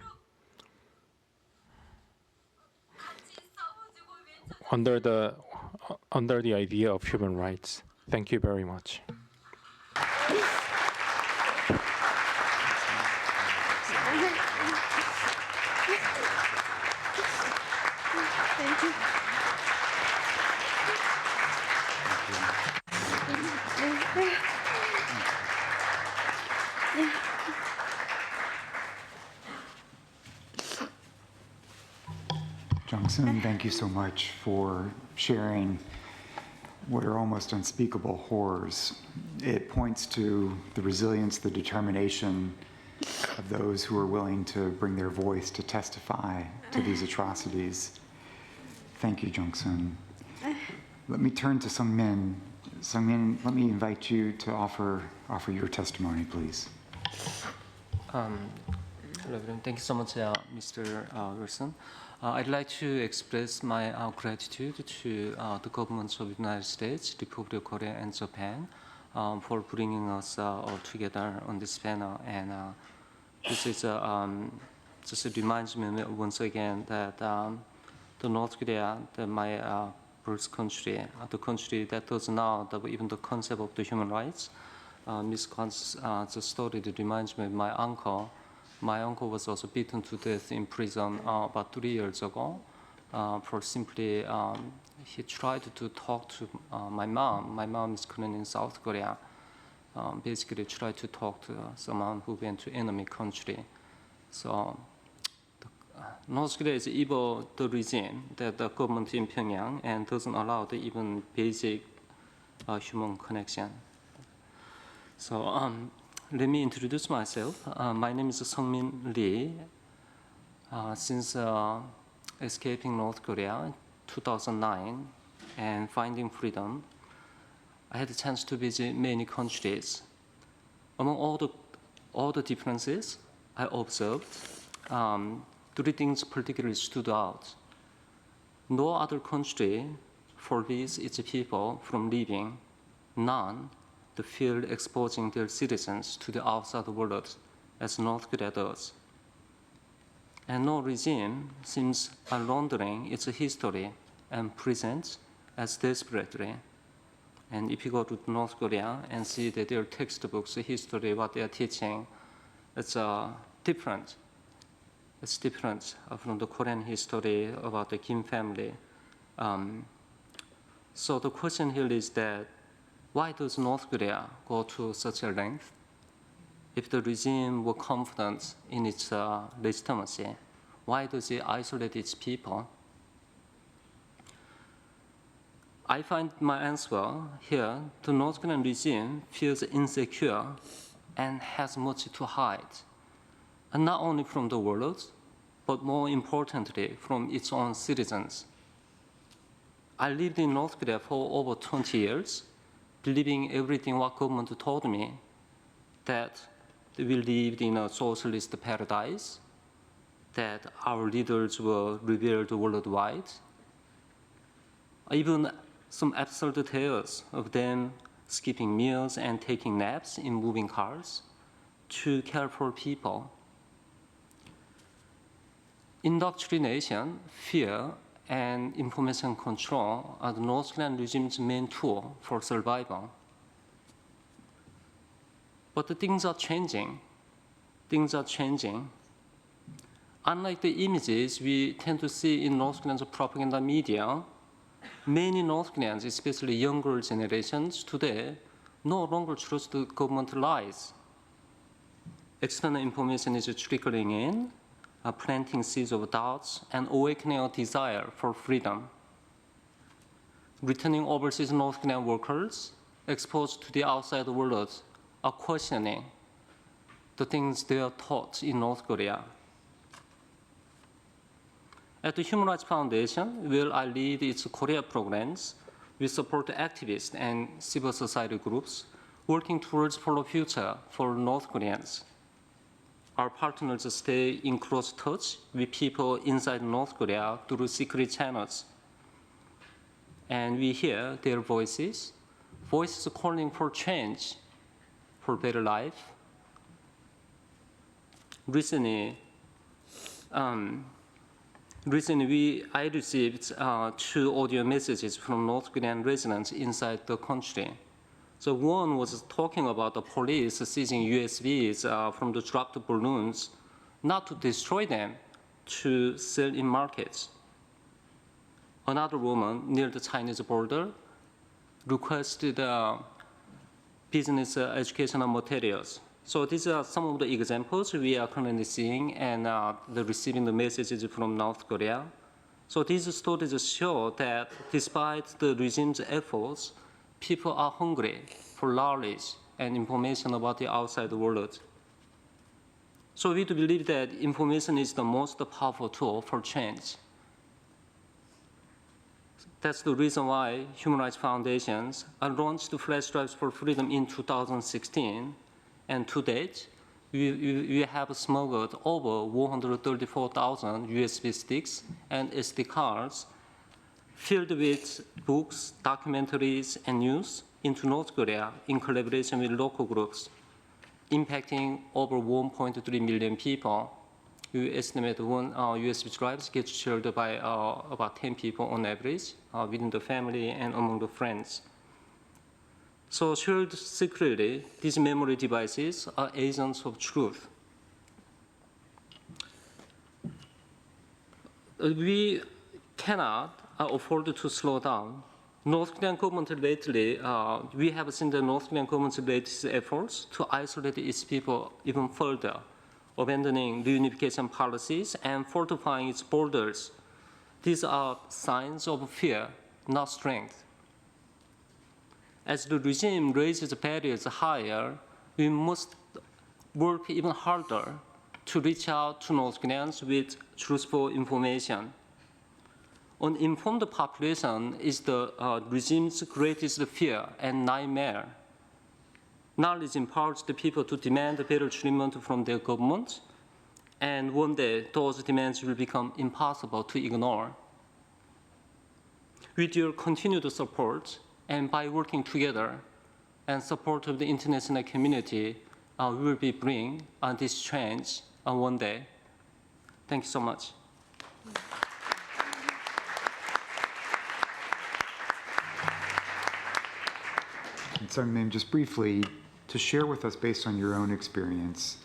Under the idea of human rights. Thank you very much. Thank you. Jung-Soon, thank you so much for sharing what are almost unspeakable horrors. It points to the resilience, the determination of those who are willing to bring their voice to testify to these atrocities. Thank you, Jung-Soon. Let me turn to Sung-min. Sung-min, let me invite you to offer your testimony, please. Hello, everyone. Thank you so much, Mr. Wilson. I'd like to express my gratitude to the governments of the United States, Republic of Korea, and Japan for bringing us all together on this panel. And this is just reminds me once again that the North Korea, my birth country, the country that does not have even the concept of the human rights. Ms. Kwan's story that reminds me of my uncle. My uncle was also beaten to death in prison about 3 years ago for simply, he tried to talk to my mom. My mom is currently in South Korea. Basically tried to talk to someone who went to enemy country. So North Korea is evil the regime that the government in Pyongyang and doesn't allow the even basic human connection. So let me introduce myself. My name is Sung-min Lee. Since escaping North Korea in 2009 and finding freedom, I had a chance to visit many countries. Among all the differences I observed, three things particularly stood out. No other country forbids its people from leaving. None the fear exposing their citizens to the outside world as North Korea does. And no regime seems laundering its history and present as desperately. And if you go to North Korea and see that their textbooks, history, what they are teaching, it's different. It's different from the Korean history about the Kim family. So the question here is that why does North Korea go to such a length? If the regime were confident in its legitimacy, why does it isolate its people? I find my answer here: the North Korean regime feels insecure and has much to hide, and not only from the world, but more importantly, from its own citizens. I lived in North Korea for over 20 years, believing everything what government told me, that we lived in a socialist paradise, that our leaders were revered worldwide. Even some absurd tales of them skipping meals and taking naps in moving cars to care for people. Indoctrination, fear, and information control are the North Korean regime's main tool for survival. But the things are changing. Things are changing. Unlike the images we tend to see in North Korean propaganda media, many North Koreans, especially younger generations today, no longer trust the government lies. External information is trickling in, planting seeds of doubts and awakening a desire for freedom. Returning overseas North Korean workers exposed to the outside world are questioning the things they are taught in North Korea. At the Human Rights Foundation, where I lead its Korea programs, we support activists and civil society groups working towards for a future for North Koreans. Our partners stay in close touch with people inside North Korea through secret channels. And we hear their voices calling for change, for better life. Recently, I received 2 audio messages from North Korean residents inside the country. So one was talking about the police seizing USBs from the dropped balloons, not to destroy them, to sell in markets. Another woman near the Chinese border requested business educational materials. So these are some of the examples we are currently seeing and receiving the messages from North Korea. So these stories show that despite the regime's efforts, people are hungry for knowledge and information about the outside world. So we do believe that information is the most powerful tool for change. That's the reason why Human Rights Foundations launched the Flash Drives for Freedom in 2016. And to date, we have smuggled over 134,000 USB sticks and SD cards filled with books, documentaries, and news into North Korea in collaboration with local groups, impacting over 1.3 million people. We estimate one USB drive gets shared by about 10 people on average within the family and among the friends. So shared secretly, these memory devices are agents of truth. We cannot afford to slow down. North Korean government lately, we have seen the North Korean government's latest efforts to isolate its people even further, abandoning reunification policies and fortifying its borders. These are signs of fear, not strength. As the regime raises barriers higher, we must work even harder to reach out to North Koreans with truthful information. An informed population is the regime's greatest fear and nightmare. Knowledge empowers the people to demand better treatment from their government, and one day those demands will become impossible to ignore. With your continued support and by working together and support of the international community, we will be bring this change one day. Thank you so much. And so, ma'am, just briefly, to share with us based on your own experience,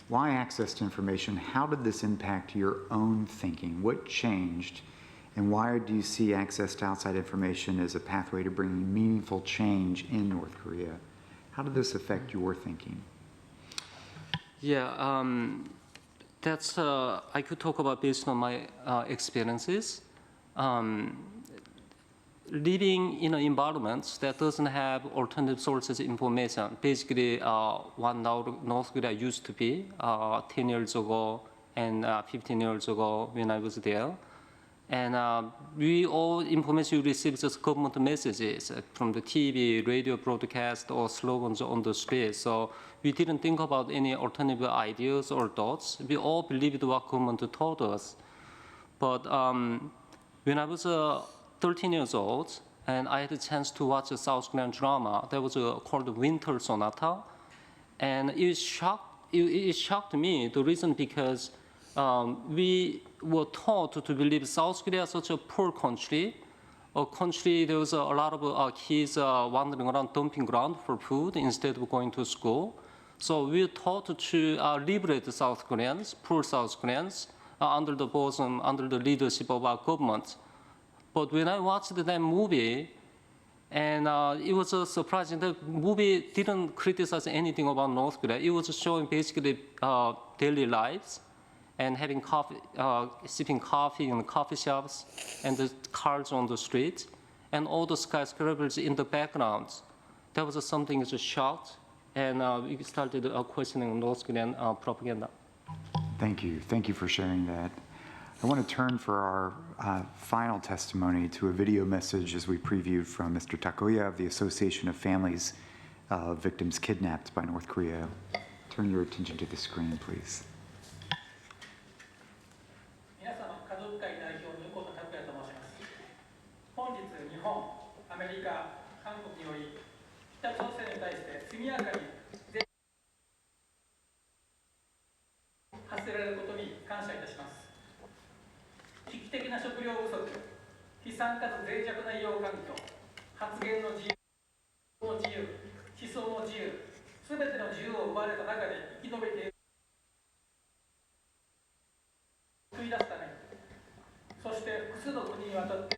why access to information? How did this impact your own thinking? What changed? And why do you see access to outside information as a pathway to bringing meaningful change in North Korea? How did this affect your thinking? Yeah, that's I could talk about based on my experiences. Living in an environment that doesn't have alternative sources of information, basically what North Korea used to be 10 years ago and 15 years ago when I was there. And we all information we receive just government messages from the TV, radio broadcast, or slogans on the street. So we didn't think about any alternative ideas or thoughts. We all believed what government told us. But when I was 13 years old, and I had a chance to watch a South Korean drama that was called Winter Sonata, and it shocked me. The reason because we were taught to believe South Korea is such a poor country, a country there was a lot of kids wandering around dumping ground for food instead of going to school. So we were taught to liberate the South Koreans, poor South Koreans, under the leadership of our government. But when I watched that movie, and it was surprising, the movie didn't criticize anything about North Korea. It was showing basically daily lives and having coffee, sipping coffee in the coffee shops and the cars on the street and all the skyscrapers in the background. That was something that just shocked, and we started questioning North Korean propaganda. Thank you. Thank you for sharing that. I want to turn for our final testimony to a video message as we previewed from Mr. Takoya of the Association of Families of Victims Kidnapped by North Korea. Turn your attention to the screen, please. 皆様、家族会代表の横田拓也と申します。本日、日本、アメリカ、韓国により北朝鮮に対して速やかに発せられることに感謝いたします。危機的な食料不足、悲惨かつ脆弱な医療環境、発言の自由、思想の自由、すべての自由を奪われた中で生き延びている。救い出すために、そして複数の国にわたって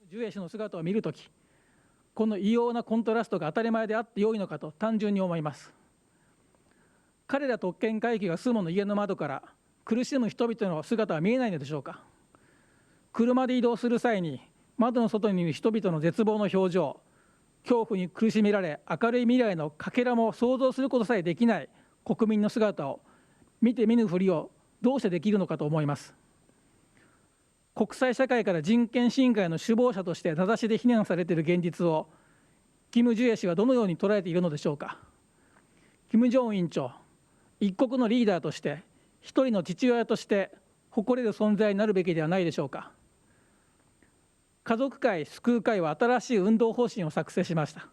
ジュエ氏の姿を見るとき、この異様なコントラストが当たり前であってよいのかと単純に思います。彼ら特権階級が住むの家の窓から苦しむ人々の姿は見えないのでしょうか。車で移動する際に窓の外にいる人々の絶望の表情、恐怖に苦しめられ明るい未来のかけらも想像することさえできない国民の姿を見て見ぬふりをどうしてできるのかと思います。国際社会から人権侵害の首謀者として名指しで非難されている現実を、キム・ジュエ氏はどのように捉えているのでしょうか。キム・ジョンウン委員長、一国のリーダーとして、一人の父親として誇れる存在になるべきではないでしょうか。家族会、救う会は新しい運動方針を作成しました。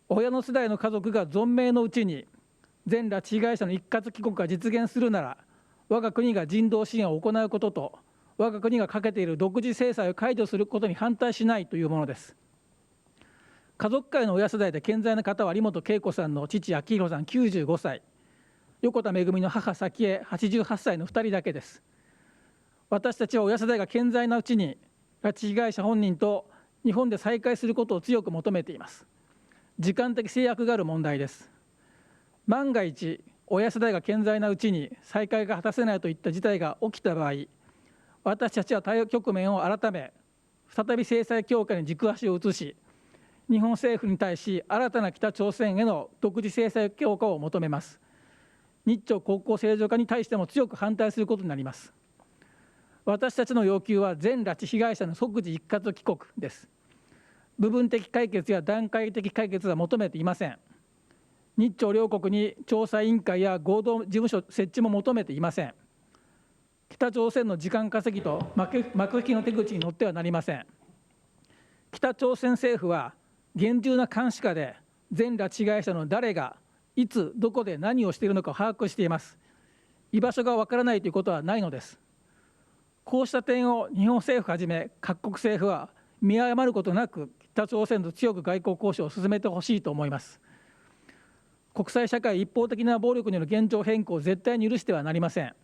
親の世代の家族が存命のうちに、全拉致被害者の一括帰国が実現するなら、我が国が人道支援を行うことと、我が国がかけている独自制裁を解除することに反対しないというものです。家族会の親世代で健在な方は有本恵子さんの父昭弘さん95歳、横田めぐみの母早紀江88歳の2人だけです。私たちは親世代が健在なうちに拉致被害者本人と日本で再会することを強く求めています。時間的制約がある問題です。万が一親世代が健在なうちに再会が果たせないといった事態が起きた場合、私たちは対応局面を改め、再び制裁強化に軸足を移し、日本政府に対し新たな北朝鮮への独自制裁強化を求めます。日朝国交正常化に対しても強く反対することになります。私たちの要求は全拉致被害者の即時一括帰国です。部分的解決や段階的解決は求めていません。日朝両国に調査委員会や合同事務所設置も求めていません。北朝鮮の時間稼ぎと幕引きの手口に乗ってはなりません。北朝鮮政府は厳重な監視下で全拉致被害者の誰がいつどこで何をしているのかを把握しています。居場所がわからないということはないのです。こうした点を日本政府はじめ各国政府は見誤ることなく北朝鮮と強く外交交渉を進めてほしいと思います。国際社会一方的な暴力による現状変更を絶対に許してはなりません。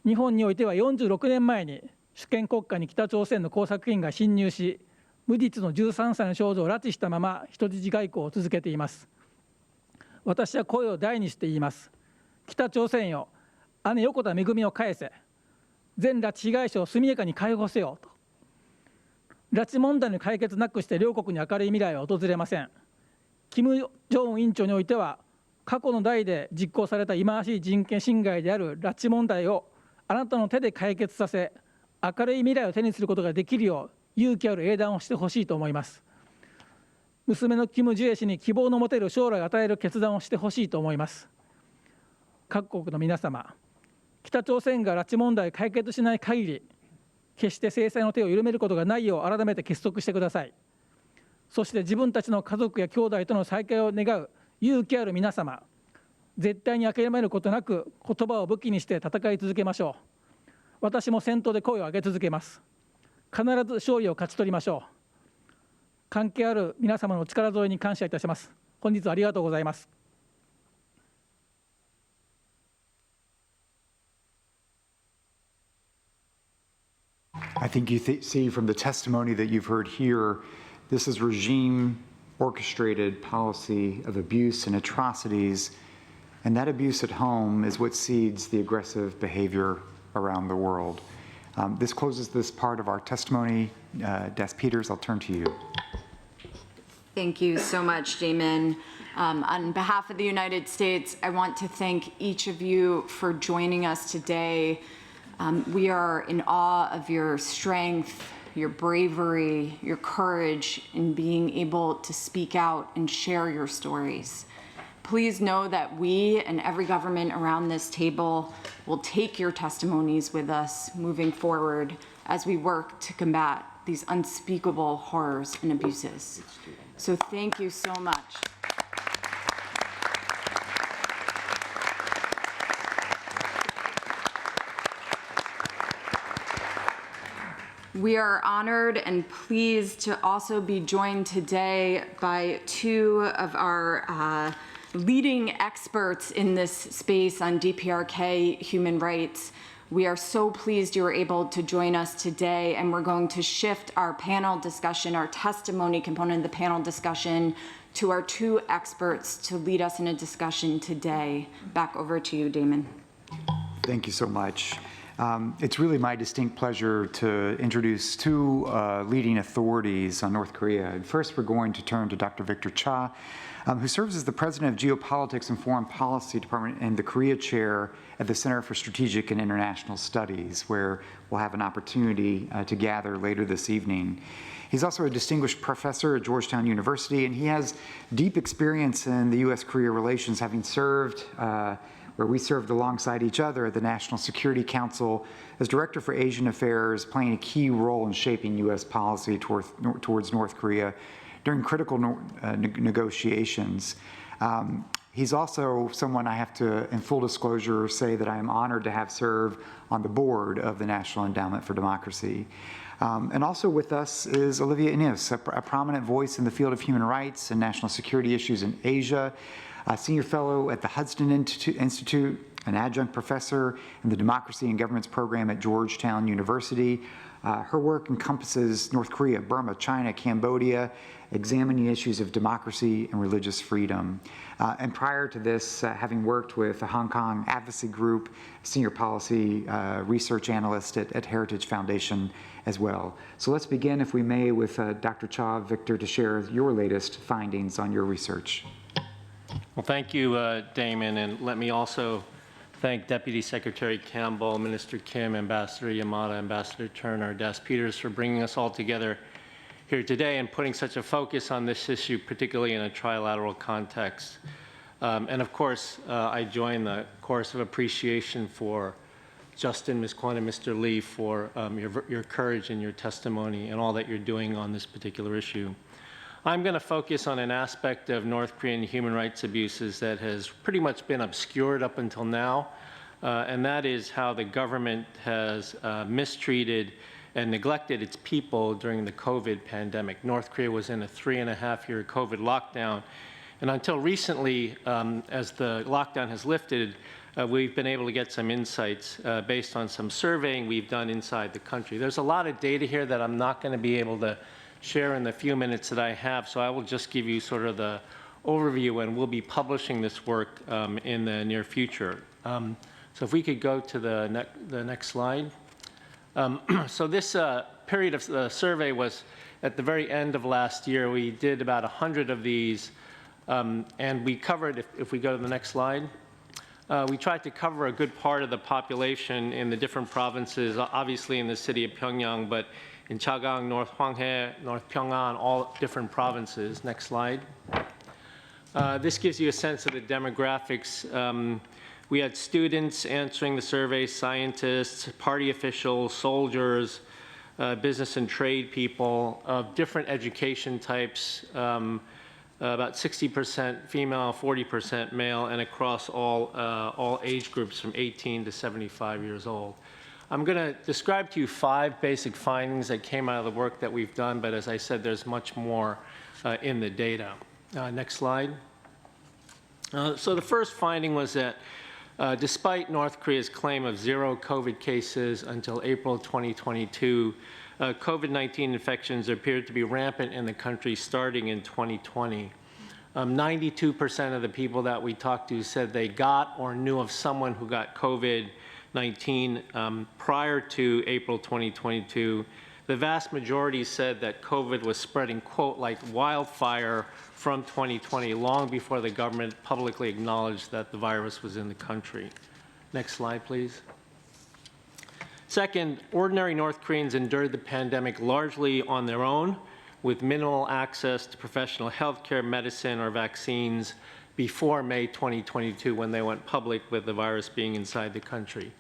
日本においては46年前に主権国家に北朝鮮の工作員が侵入し、無実の13歳の少女を拉致したまま人質外交を続けています。私は声を大にして言います。北朝鮮よ、姉横田めぐみを返せ。全拉致被害者を速やかに解放せよと。拉致問題の解決なくして両国に明るい未来は訪れません。金正恩委員長においては、過去の代で実行された忌まわしい人権侵害である拉致問題をあなたの手で解決させ、明るい未来を手にすることができるよう勇気ある英断をしてほしいと思います。娘のキム・ジュエ氏に希望の持てる将来を与える決断をしてほしいと思います。各国の皆様、北朝鮮が拉致問題を解決しない限り、決して制裁の手を緩めることがないよう改めて結束してください。そして自分たちの家族や兄弟との再会を願う勇気ある皆様、絶対に諦めることなく言葉を武器にして戦い続けましょう。私も先頭で声を上げ続けます。必ず勝利を勝ち取りましょう。関係ある皆様の力添えに感謝いたします。本日はありがとうございます。I think you see from the testimony that you've heard here, this is regime-orchestrated policy of abuse and atrocities, and that abuse at home is what seeds the aggressive behavior around the world. This closes this part of our testimony. Des Peters, I'll turn to you. Thank you so much, Damon. On behalf of the United States, I want to thank each of you for joining us today. We are in awe of your strength, your bravery, your courage in being able to speak out and share your stories. Please know that we and every government around this table will take your testimonies with us moving forward as we work to combat these unspeakable horrors and abuses. So thank you so much. We are honored and pleased to also be joined today by two of our leading experts in this space on DPRK human rights. We are so pleased you were able to join us today, and we're going to shift our panel discussion, our testimony component of the panel discussion, to our two experts to lead us in a discussion today. Back over to you, Damon. Thank you so much. It's really my distinct pleasure to introduce two leading authorities on North Korea. And first, we're going to turn to Dr. Victor Cha, who serves as the president of Geopolitics and Foreign Policy Department and the Korea chair at the Center for Strategic and International Studies, where we'll have an opportunity to gather later this evening. He's also a distinguished professor at Georgetown University, and he has deep experience in the U.S.-Korea relations, having served where we served alongside each other at the National Security Council as Director for Asian Affairs, playing a key role in shaping U.S. policy towards North Korea during critical negotiations. He's also someone I have to, in full disclosure, say that I am honored to have served on the board of the National Endowment for Democracy. And also with us is Olivia Innis, a prominent voice in the field of human rights and national security issues in Asia, a senior fellow at the Hudson Institute, an adjunct professor in the Democracy and Governments program at Georgetown University. Her work encompasses North Korea, Burma, China, Cambodia, examining issues of democracy and religious freedom. And prior to this, having worked with the Hong Kong Advocacy Group, senior policy research analyst at Heritage Foundation as well. So let's begin, if we may, with Dr. Cha Victor to share your latest findings on your research. Well, thank you, Damon, and let me also thank Deputy Secretary Campbell, Minister Kim, Ambassador Yamada, Ambassador Turner, Des Peters for bringing us all together here today and putting such a focus on this issue, particularly in a trilateral context. And of course, I join the chorus of appreciation for Justin, Ms. Kwon, and Mr. Lee for your courage and your testimony and all that you're doing on this particular issue. I'm going to focus on an aspect of North Korean human rights abuses that has pretty much been obscured up until now, and that is how the government has mistreated and neglected its people during the COVID pandemic. North Korea was in a 3.5-year COVID lockdown, and until recently, as the lockdown has lifted, we've been able to get some insights based on some surveying we've done inside the country. There's a lot of data here that I'm not going to be able to share in the few minutes that I have, so I will just give you sort of the overview, and we'll be publishing this work in the near future. So if we could go to the next slide. So this period of the survey was at the very end of last year. We did about 100 of these, and we covered, if we go to the next slide, we tried to cover a good part of the population in the different provinces, obviously in the city of Pyongyang, but in Chagang, North Hwanghae, North Pyongan, all different provinces. Next slide. This gives you a sense of the demographics. We had students answering the survey, scientists, party officials, soldiers, business and trade people of different education types, about 60% female, 40% male, and across all age groups from 18 to 75 years old. I'm going to describe to you 5 basic findings that came out of the work that we've done, but as I said, there's much more in the data. Next slide. So the first finding was that despite North Korea's claim of 0 COVID cases until April 2022, COVID-19 infections appeared to be rampant in the country starting in 2020. 92% of the people that we talked to said they got or knew of someone who got COVID-19 prior to April 2022. The vast majority said that COVID was spreading, quote, like wildfire from 2020, long before the government publicly acknowledged that the virus was in the country. Next slide, please. Second, ordinary North Koreans endured the pandemic largely on their own, with minimal access to professional health care, medicine, or vaccines before May 2022, when they went public with the virus being inside the country.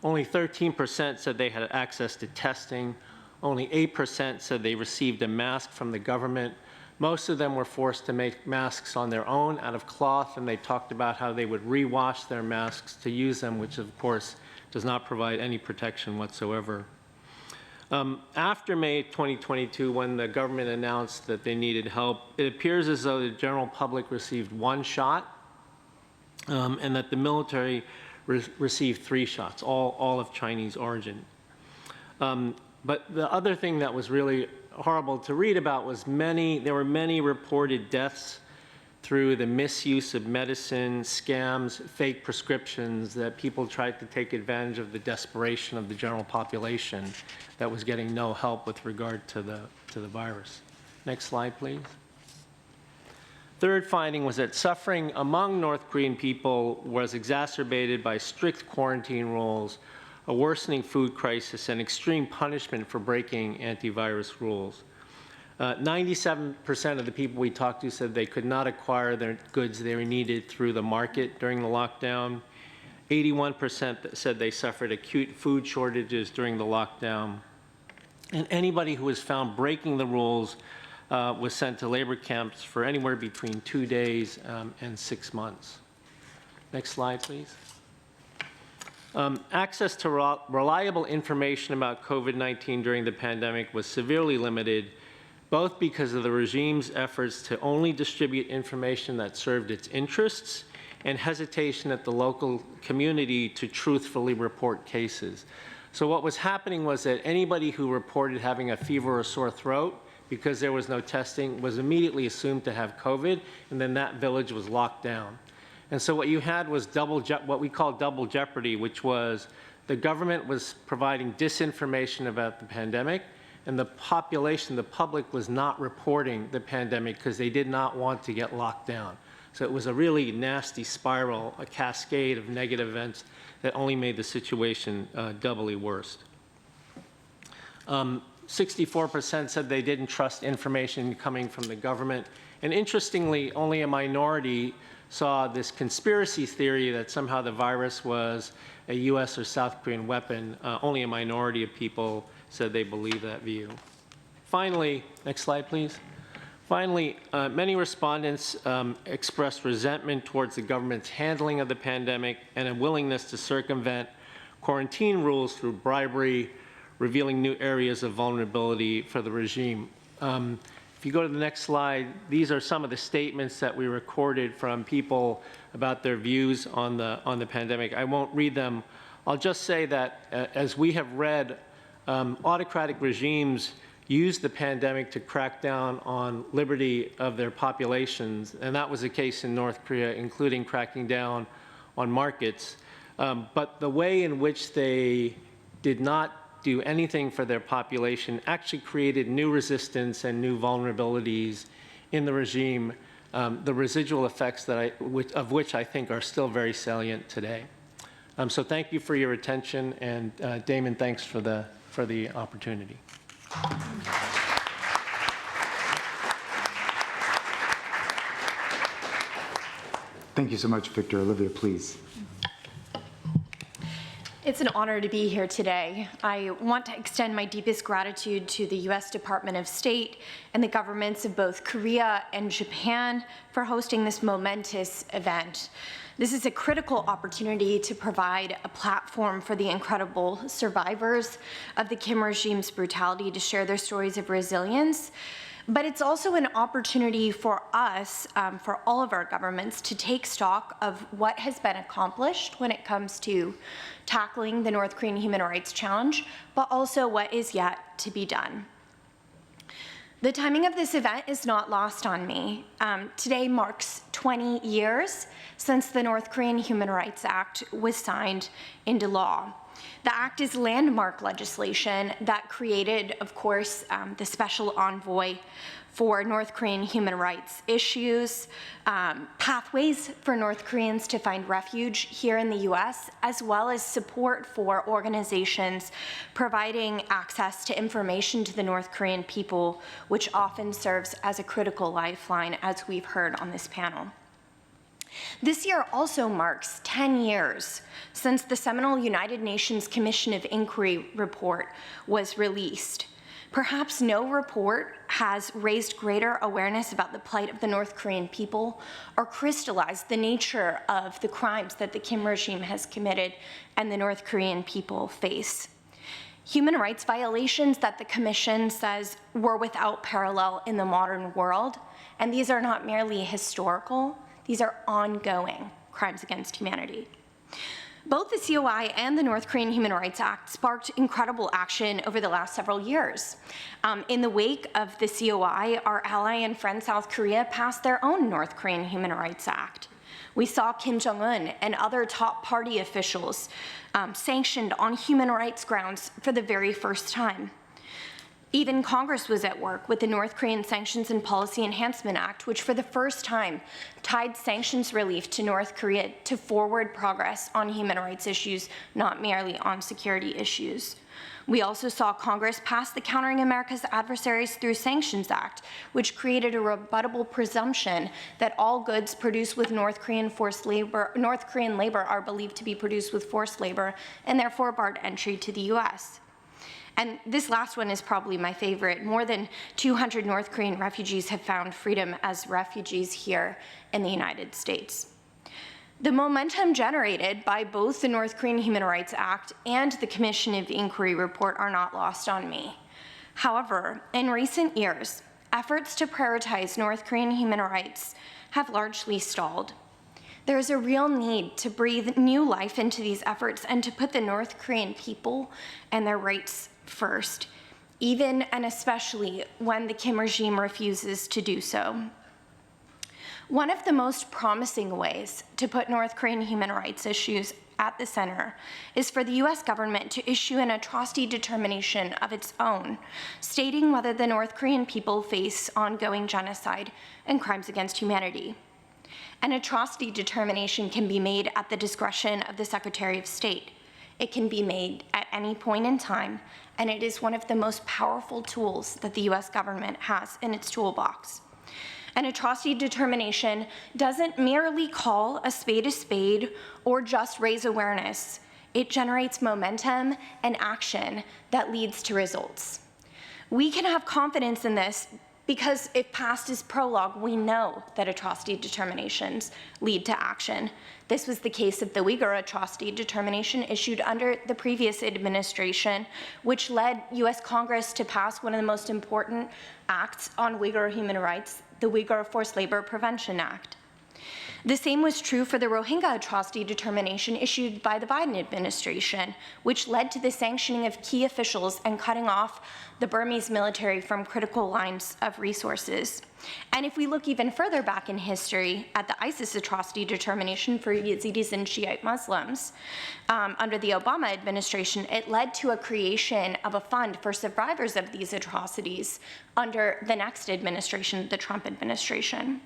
Only 13% said they had access to testing. Only 8% said they received a mask from the government. Most of them were forced to make masks on their own out of cloth, and they talked about how they would rewash their masks to use them, which of course does not provide any protection whatsoever. After May 2022, when the government announced that they needed help, it appears as though the general public received 1 shot, and that the military received 3 shots, all of Chinese origin. But the other thing that was really horrible to read about was there were many reported deaths through the misuse of medicine, scams, fake prescriptions, that people tried to take advantage of the desperation of the general population that was getting no help with regard to the virus. Next slide, please. Third finding was that suffering among North Korean people was exacerbated by strict quarantine rules, a worsening food crisis, and extreme punishment for breaking antivirus rules. 97% of the people we talked to said they could not acquire their goods they needed through the market during the lockdown. 81% said they suffered acute food shortages during the lockdown. And anybody who was found breaking the rules was sent to labor camps for anywhere between 2 days and 6 months. Next slide, please. Access to reliable information about COVID-19 during the pandemic was severely limited, both because of the regime's efforts to only distribute information that served its interests and hesitation at the local community to truthfully report cases. So what was happening was that anybody who reported having a fever or sore throat, because there was no testing, was immediately assumed to have COVID, and then that village was locked down. And so what you had was what we call double jeopardy, which was the government was providing disinformation about the pandemic, and the population, the public, was not reporting the pandemic because they did not want to get locked down. So it was a really nasty spiral, a cascade of negative events that only made the situation doubly worse. 64% said they didn't trust information coming from the government. And interestingly, only a minority saw this conspiracy theory that somehow the virus was a US or South Korean weapon. Only a minority of people said they believe that view. Finally, next slide, please. Finally, many respondents expressed resentment towards the government's handling of the pandemic and a willingness to circumvent quarantine rules through bribery, revealing new areas of vulnerability for the regime. If you go to the next slide, these are some of the statements that we recorded from people about their views on the pandemic. I won't read them. I'll just say that as we have read, autocratic regimes use the pandemic to crack down on liberty of their populations, and that was the case in North Korea, including cracking down on markets. But the way in which they did not do anything for their population actually created new resistance and new vulnerabilities in the regime, the residual effects of which I think are still very salient today. So thank you for your attention, and Damon, thanks for the opportunity. Thank you so much, Victor. Olivia, please. It's an honor to be here today. I want to extend my deepest gratitude to the U.S. Department of State and the governments of both Korea and Japan for hosting this momentous event. This is a critical opportunity to provide a platform for the incredible survivors of the Kim regime's brutality to share their stories of resilience. But it's also an opportunity for us, for all of our governments, to take stock of what has been accomplished when it comes to tackling the North Korean human rights challenge, but also what is yet to be done. The timing of this event is not lost on me. Today marks 20 years since the North Korean Human Rights Act was signed into law. The act is landmark legislation that created, of course, the special envoy for North Korean human rights issues, pathways for North Koreans to find refuge here in the US, as well as support for organizations providing access to information to the North Korean people, which often serves as a critical lifeline, as we've heard on this panel. This year also marks 10 years since the seminal United Nations Commission of Inquiry report was released. Perhaps no report has raised greater awareness about the plight of the North Korean people or crystallized the nature of the crimes that the Kim regime has committed and the North Korean people face. Human rights violations that the Commission says were without parallel in the modern world, and these are not merely historical, these are ongoing crimes against humanity. Both the COI and the North Korean Human Rights Act sparked incredible action over the last several years. In the wake of the COI, our ally and friend South Korea passed their own North Korean Human Rights Act. We saw Kim Jong-un and other top party officials sanctioned on human rights grounds for the very first time. Even Congress was at work with the North Korean Sanctions and Policy Enhancement Act, which for the first time tied sanctions relief to North Korea to forward progress on human rights issues, not merely on security issues. We also saw Congress pass the Countering America's Adversaries Through Sanctions Act, which created a rebuttable presumption that all goods produced with North Korean labor are believed to be produced with forced labor and therefore barred entry to the US. And this last one is probably my favorite. More than 200 North Korean refugees have found freedom as refugees here in the United States. The momentum generated by both the North Korean Human Rights Act and the Commission of Inquiry report are not lost on me. However, in recent years, efforts to prioritize North Korean human rights have largely stalled. There is a real need to breathe new life into these efforts and to put the North Korean people and their rights first, even and especially when the Kim regime refuses to do so. One of the most promising ways to put North Korean human rights issues at the center is for the US government to issue an atrocity determination of its own, stating whether the North Korean people face ongoing genocide and crimes against humanity. An atrocity determination can be made at the discretion of the Secretary of State. It can be made at any point in time, and it is one of the most powerful tools that the US government has in its toolbox. An atrocity determination doesn't merely call a spade or just raise awareness. It generates momentum and action that leads to results. We can have confidence in this because if past is prologue, we know that atrocity determinations lead to action. This was the case of the Uyghur atrocity determination issued under the previous administration, which led US Congress to pass one of the most important acts on Uyghur human rights, the Uyghur Forced Labor Prevention Act. The same was true for the Rohingya atrocity determination issued by the Biden administration, which led to the sanctioning of key officials and cutting off the Burmese military from critical lines of resources. And if we look even further back in history at the ISIS atrocity determination for Yazidis and Shiite Muslims, under the Obama administration, it led to a creation of a fund for survivors of these atrocities under the next administration, the Trump administration.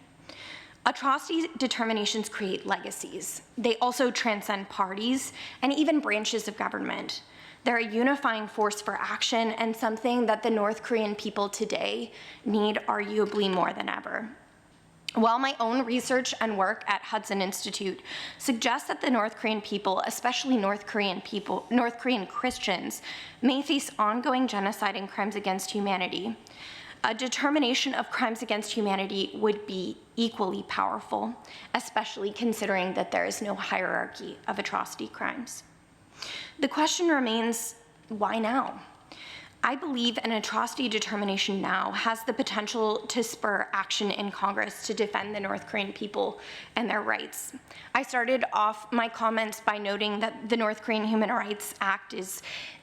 Atrocity determinations create legacies. They also transcend parties and even branches of government. They're a unifying force for action and something that the North Korean people today need arguably more than ever. While my own research and work at Hudson Institute suggests that the North Korean people, especially North Korean Christians, may face ongoing genocide and crimes against humanity, a determination of crimes against humanity would be equally powerful, especially considering that there is no hierarchy of atrocity crimes. The question remains, why now? I believe an atrocity determination now has the potential to spur action in Congress to defend the North Korean people and their rights. I started off my comments by noting that the North Korean Human Rights Act is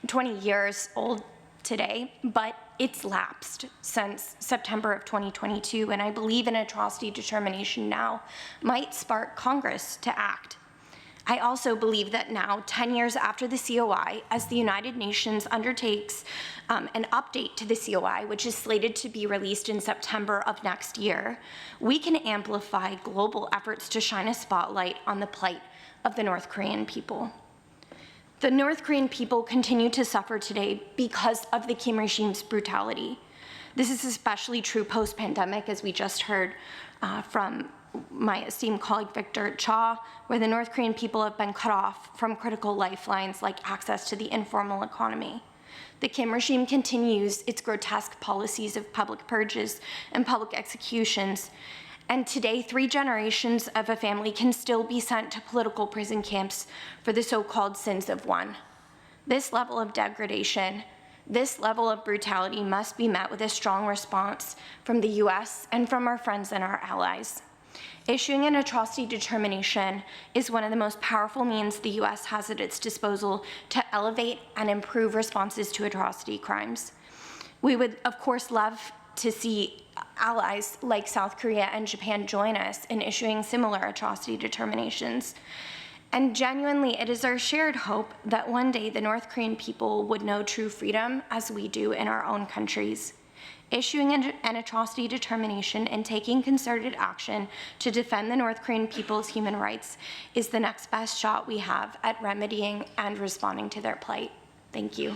20 years old today, but it's lapsed since September of 2022, and I believe an atrocity determination now might spark Congress to act. I also believe that now, 10 years after the COI, as the United Nations undertakes an update to the COI, which is slated to be released in September of next year, we can amplify global efforts to shine a spotlight on the plight of the North Korean people. The North Korean people continue to suffer today because of the Kim regime's brutality. This is especially true post-pandemic, as we just heard from my esteemed colleague Victor Cha, where the North Korean people have been cut off from critical lifelines like access to the informal economy. The Kim regime continues its grotesque policies of public purges and public executions. And today, 3 generations of a family can still be sent to political prison camps for the so-called sins of one. This level of degradation, this level of brutality must be met with a strong response from the US and from our friends and our allies. Issuing an atrocity determination is one of the most powerful means the US has at its disposal to elevate and improve responses to atrocity crimes. We would, of course, love to see allies like South Korea and Japan join us in issuing similar atrocity determinations. And genuinely, it is our shared hope that one day the North Korean people would know true freedom as we do in our own countries. Issuing an atrocity determination and taking concerted action to defend the North Korean people's human rights is the next best shot we have at remedying and responding to their plight. Thank you.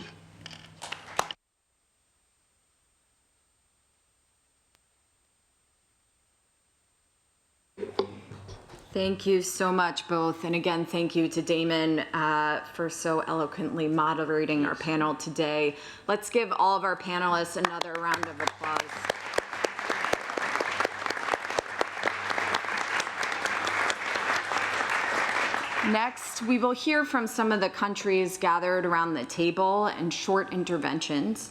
Thank you so much, both. And again, thank you to Damon for so eloquently moderating our panel today. Let's give all of our panelists another round of applause. Next, we will hear from some of the countries gathered around the table and short interventions.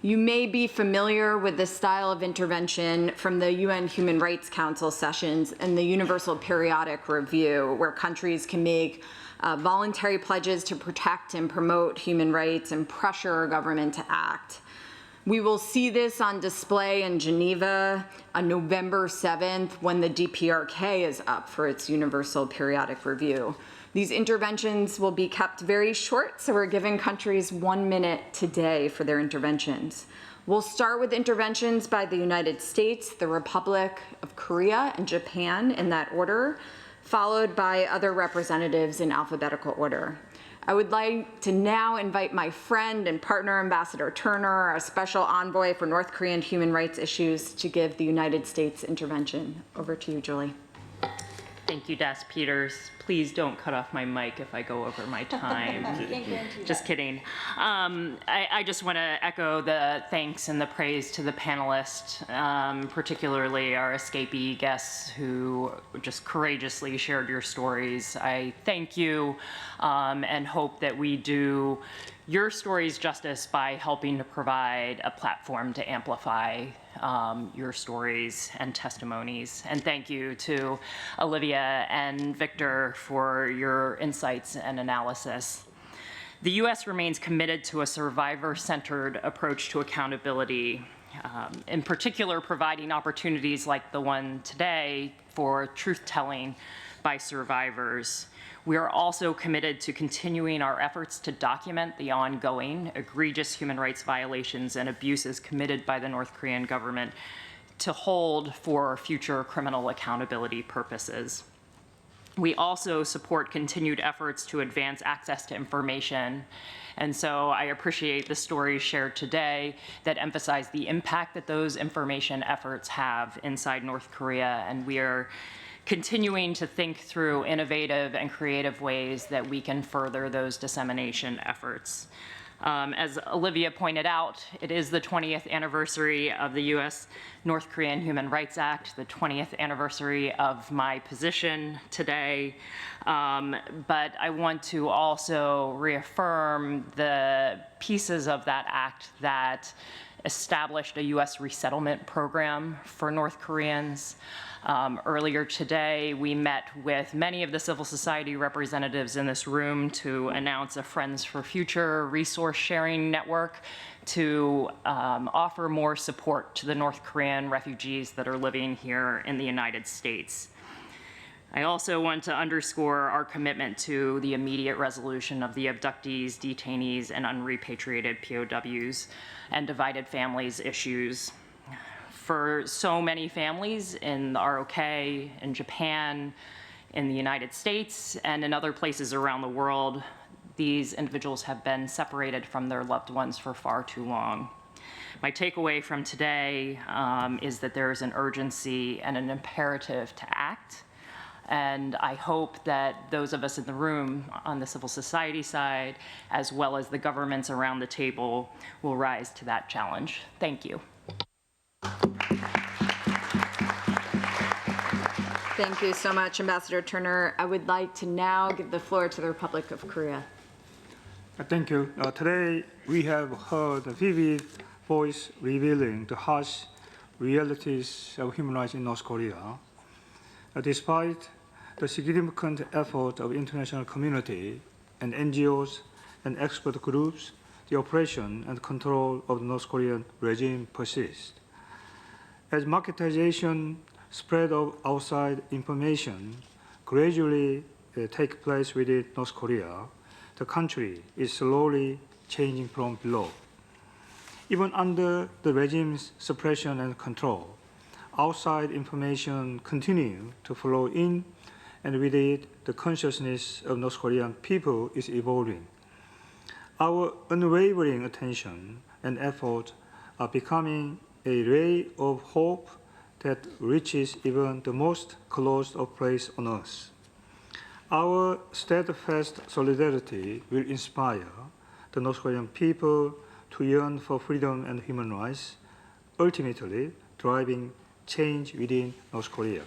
You may be familiar with this style of intervention from the UN Human Rights Council sessions and the Universal Periodic Review, where countries can make voluntary pledges to protect and promote human rights and pressure a government to act. We will see this on display in Geneva on November 7th when the DPRK is up for its Universal Periodic Review. These interventions will be kept very short, so we're giving countries 1 minute today for their interventions. We'll start with interventions by the United States, the Republic of Korea, and Japan in that order, followed by other representatives in alphabetical order. I would like to now invite my friend and partner, Ambassador Turner, our special envoy for North Korean human rights issues, to give the United States intervention. Over to you, Julie. Thank you, Des Peters. Please don't cut off my mic if I go over my time. Just kidding. I just want to echo the thanks and the praise to the panelists, particularly our escapee guests who just courageously shared your stories. I thank you and hope that we do your stories justice by helping to provide a platform to amplify your stories and testimonies. And thank you to Olivia and Victor for your insights and analysis. The U.S. remains committed to a survivor-centered approach to accountability, in particular providing opportunities like the one today for truth-telling by survivors. We are also committed to continuing our efforts to document the ongoing egregious human rights violations and abuses committed by the North Korean government to hold for future criminal accountability purposes. We also support continued efforts to advance access to information. And so I appreciate the stories shared today that emphasize the impact that those information efforts have inside North Korea. And we are continuing to think through innovative and creative ways that we can further those dissemination efforts. As Olivia pointed out, it is the 20th anniversary of the U.S.-North Korean Human Rights Act, the 20th anniversary of my position today. But I want to also reaffirm the pieces of that act that established a U.S. resettlement program for North Koreans. Earlier today, we met with many of the civil society representatives in this room to announce a Friends for Future resource sharing network to offer more support to the North Korean refugees that are living here in the United States. I also want to underscore our commitment to the immediate resolution of the abductees, detainees, and unrepatriated POWs and divided families issues. For so many families in the ROK, in Japan, in the United States, and in other places around the world, these individuals have been separated from their loved ones for far too long. My takeaway from today is that there is an urgency and an imperative to act. And I hope that those of us in the room on the civil society side, as well as the governments around the table, will rise to that challenge. Thank you. Thank you so much, Ambassador Turner. I would like to now give the floor to the Republic of Korea. Thank you. Today, we have heard a vivid voice revealing the harsh realities of human rights in North Korea. Despite the significant effort of international community and NGOs and expert groups, the oppression and control of the North Korean regime persists. As marketization, spread of outside information gradually take place within North Korea, the country is slowly changing from below. Even under the regime's suppression and control, outside information continue to flow in, and with it, the consciousness of North Korean people is evolving. Our unwavering attention and effort are becoming a ray of hope that reaches even the most closed of place on earth. Our steadfast solidarity will inspire the North Korean people to yearn for freedom and human rights, ultimately driving change within North Korea.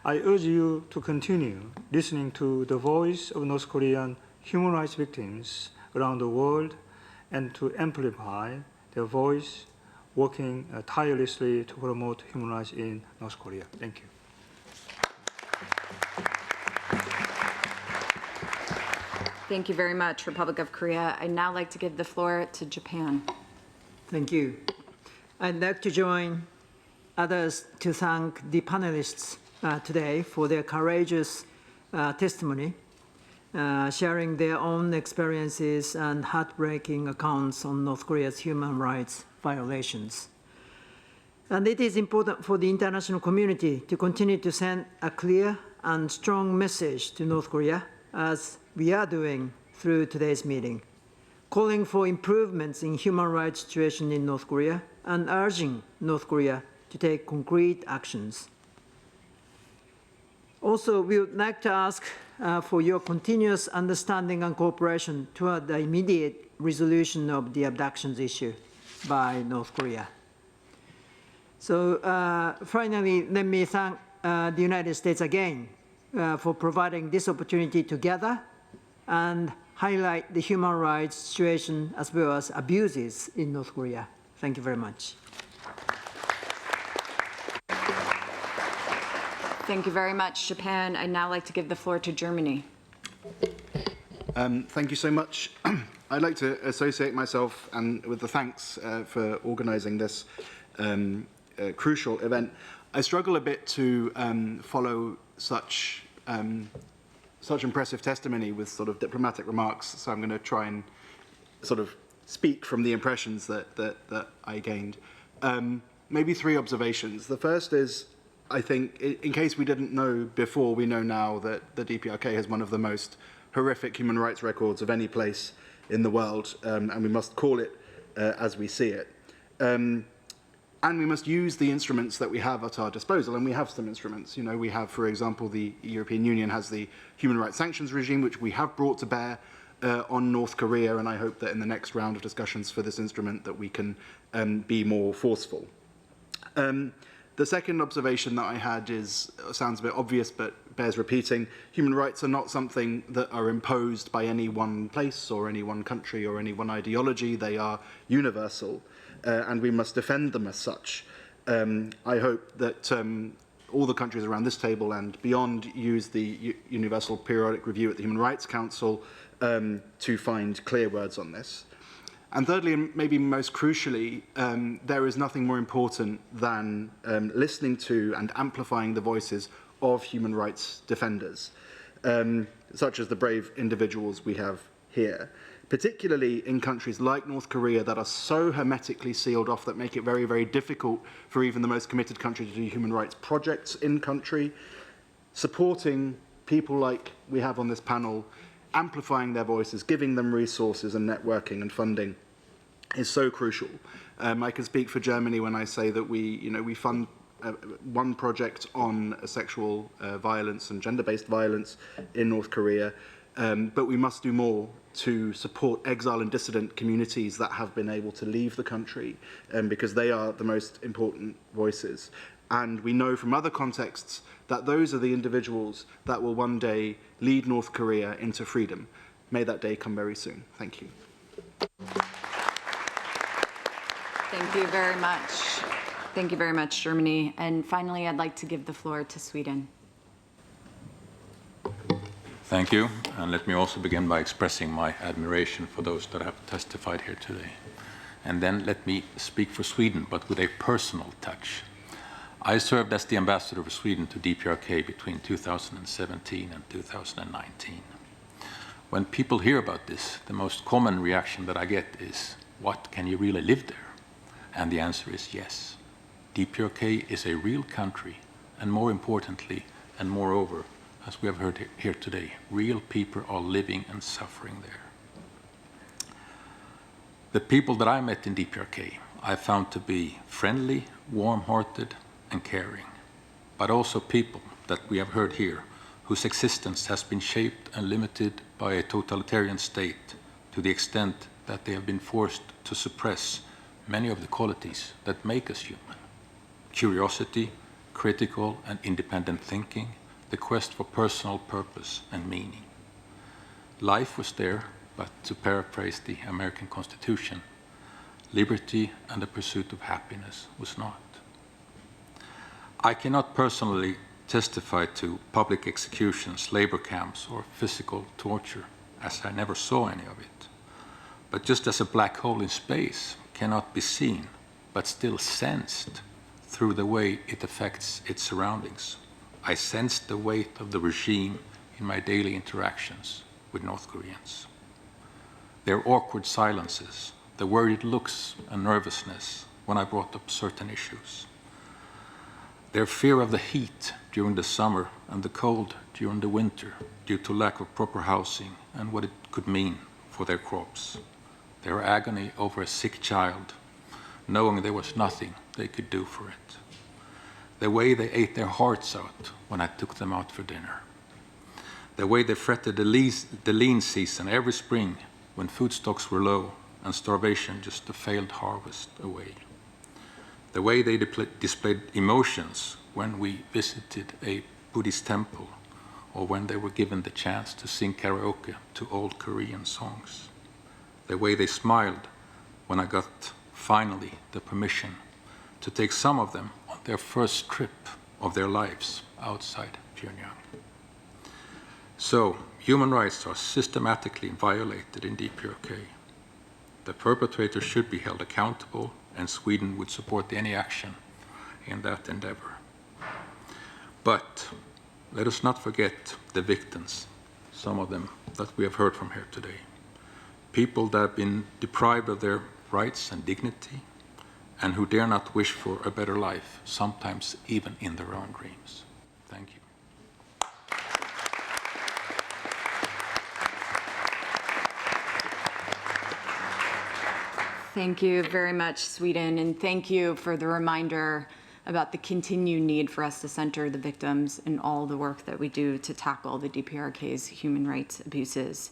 I urge you to continue listening to the voice of North Korean human rights victims around the world and to amplify their voice, working tirelessly to promote human rights in North Korea. Thank you. Thank you very much, Republic of Korea. I'd now like to give the floor to Japan. Thank you. I'd like to join others to thank the panelists today for their courageous testimony, sharing their own experiences and heartbreaking accounts on North Korea's human rights violations. And it is important for the international community to continue to send a clear and strong message to North Korea, as we are doing through today's meeting, calling for improvements in human rights situation in North Korea and urging North Korea to take concrete actions. Also, we would like to ask for your continuous understanding and cooperation toward the immediate resolution of the abductions issue by North Korea. So finally, let me thank the United States again for providing this opportunity to gather and highlight the human rights situation as well as abuses in North Korea. Thank you very much. Thank you very much, Japan. I'd now like to give the floor to Germany. Thank you so much. I'd like to associate myself and with the thanks for organizing this crucial event. I struggle a bit to follow such impressive testimony with sort of diplomatic remarks, so I'm going to try and sort of speak from the impressions that I gained. Maybe three observations. The first is, I think, in case we didn't know before, we know now that the DPRK has one of the most horrific human rights records of any place in the world, and we must call it as we see it. And we must use the instruments that we have at our disposal, and we have some instruments. You know, we have, for example, the European Union has the human rights sanctions regime, which we have brought to bear on North Korea, and I hope that in the next round of discussions for this instrument that we can be more forceful. The second observation that I had sounds a bit obvious, but bears repeating. Human rights are not something that are imposed by any one place or any one country or any one ideology. They are universal. And we must defend them as such. I hope that all the countries around this table and beyond use the Universal Periodic Review at the Human Rights Council to find clear words on this. And thirdly, and maybe most crucially, there is nothing more important than listening to and amplifying the voices of human rights defenders, such as the brave individuals we have here. Particularly in countries like North Korea that are so hermetically sealed off that make it very, very difficult for even the most committed country to do human rights projects in country. Supporting people like we have on this panel, amplifying their voices, giving them resources and networking and funding is so crucial. I can speak for Germany when I say that we fund one project on sexual violence and gender-based violence in North Korea. But we must do more to support exile and dissident communities that have been able to leave the country because they are the most important voices. And we know from other contexts that those are the individuals that will one day lead North Korea into freedom. May that day come very soon. Thank you. Thank you very much. Thank you very much, Germany. And finally, I'd like to give the floor to Sweden. Thank you, and let me also begin by expressing my admiration for those that have testified here today. And then let me speak for Sweden, but with a personal touch. I served as the ambassador of Sweden to DPRK between 2017 and 2019. When people hear about this, the most common reaction that I get is, what, can you really live there? And the answer is yes. DPRK is a real country, and more importantly, and moreover, as we have heard here today, real people are living and suffering there. The people that I met in DPRK, I found to be friendly, warm-hearted, and caring, but also people that we have heard here, whose existence has been shaped and limited by a totalitarian state to the extent that they have been forced to suppress many of the qualities that make us human. Curiosity, critical and independent thinking, the quest for personal purpose and meaning. Life was there, but to paraphrase the American Constitution, liberty and the pursuit of happiness was not. I cannot personally testify to public executions, labor camps, or physical torture, as I never saw any of it. But just as a black hole in space cannot be seen, but still sensed through the way it affects its surroundings, I sensed the weight of the regime in my daily interactions with North Koreans. Their awkward silences, the worried looks and nervousness when I brought up certain issues, their fear of the heat during the summer and the cold during the winter due to lack of proper housing and what it could mean for their crops, their agony over a sick child, knowing there was nothing they could do for it, the way they ate their hearts out when I took them out for dinner, the way they fretted the lean season every spring when food stocks were low and starvation just a failed harvest away, the way they displayed emotions when we visited a Buddhist temple or when they were given the chance to sing karaoke to old Korean songs, the way they smiled when I got finally the permission to take some of them on their first trip of their lives outside Pyongyang. So, human rights are systematically violated in DPRK. The perpetrator should be held accountable, and Sweden would support any action in that endeavor. But let us not forget the victims, some of them that we have heard from here today. People that have been deprived of their rights and dignity, and who dare not wish for a better life, sometimes even in their own dreams. Thank you. Thank you very much, Sweden, and thank you for the reminder about the continued need for us to center the victims in all the work that we do to tackle the DPRK's human rights abuses.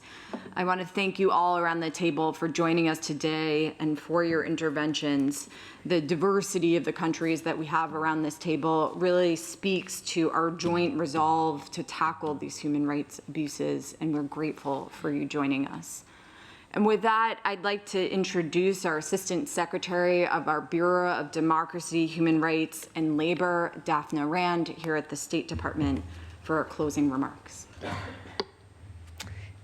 I want to thank you all around the table for joining us today and for your interventions. The diversity of the countries that we have around this table really speaks to our joint resolve to tackle these human rights abuses, and we're grateful for you joining us. And with that, I'd like to introduce our Assistant Secretary of our Bureau of Democracy, Human Rights, and Labor, Daphne Rand, here at the State Department for our closing remarks.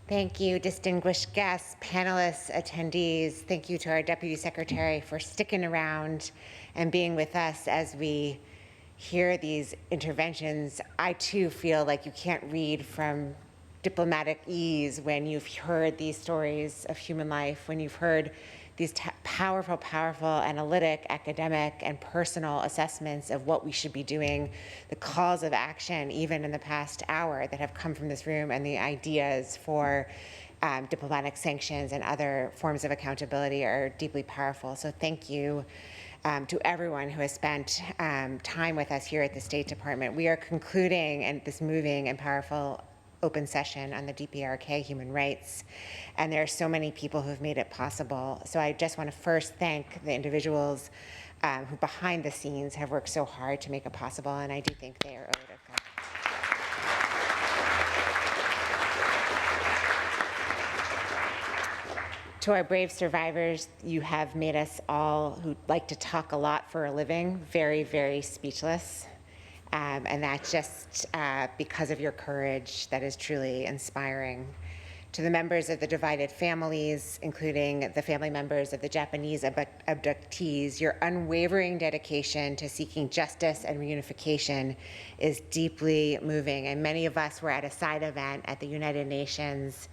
Thank you, distinguished guests, panelists, attendees. Thank you to our Deputy Secretary for sticking around and being with us as we hear these interventions. I too feel like you can't read from diplomatic ease when you've heard these stories of human life, when you've heard these powerful, analytic, academic, and personal assessments of what we should be doing, the calls of action, even in the past hour, that have come from this room, and the ideas for diplomatic sanctions and other forms of accountability are deeply powerful. So thank you to everyone who has spent time with us here at the State Department. We are concluding this moving and powerful open session on the DPRK human rights, and there are so many people who have made it possible. So I just want to first thank the individuals who behind the scenes have worked so hard to make it possible, and I do think they are owed a thank. To our brave survivors, you have made us all who like to talk a lot for a living very, very speechless. And that's just because of your courage. That is truly inspiring. To the members of the divided families, including the family members of the Japanese abductees, your unwavering dedication to seeking justice and reunification is deeply moving. And many of us were at a side event at the United Nations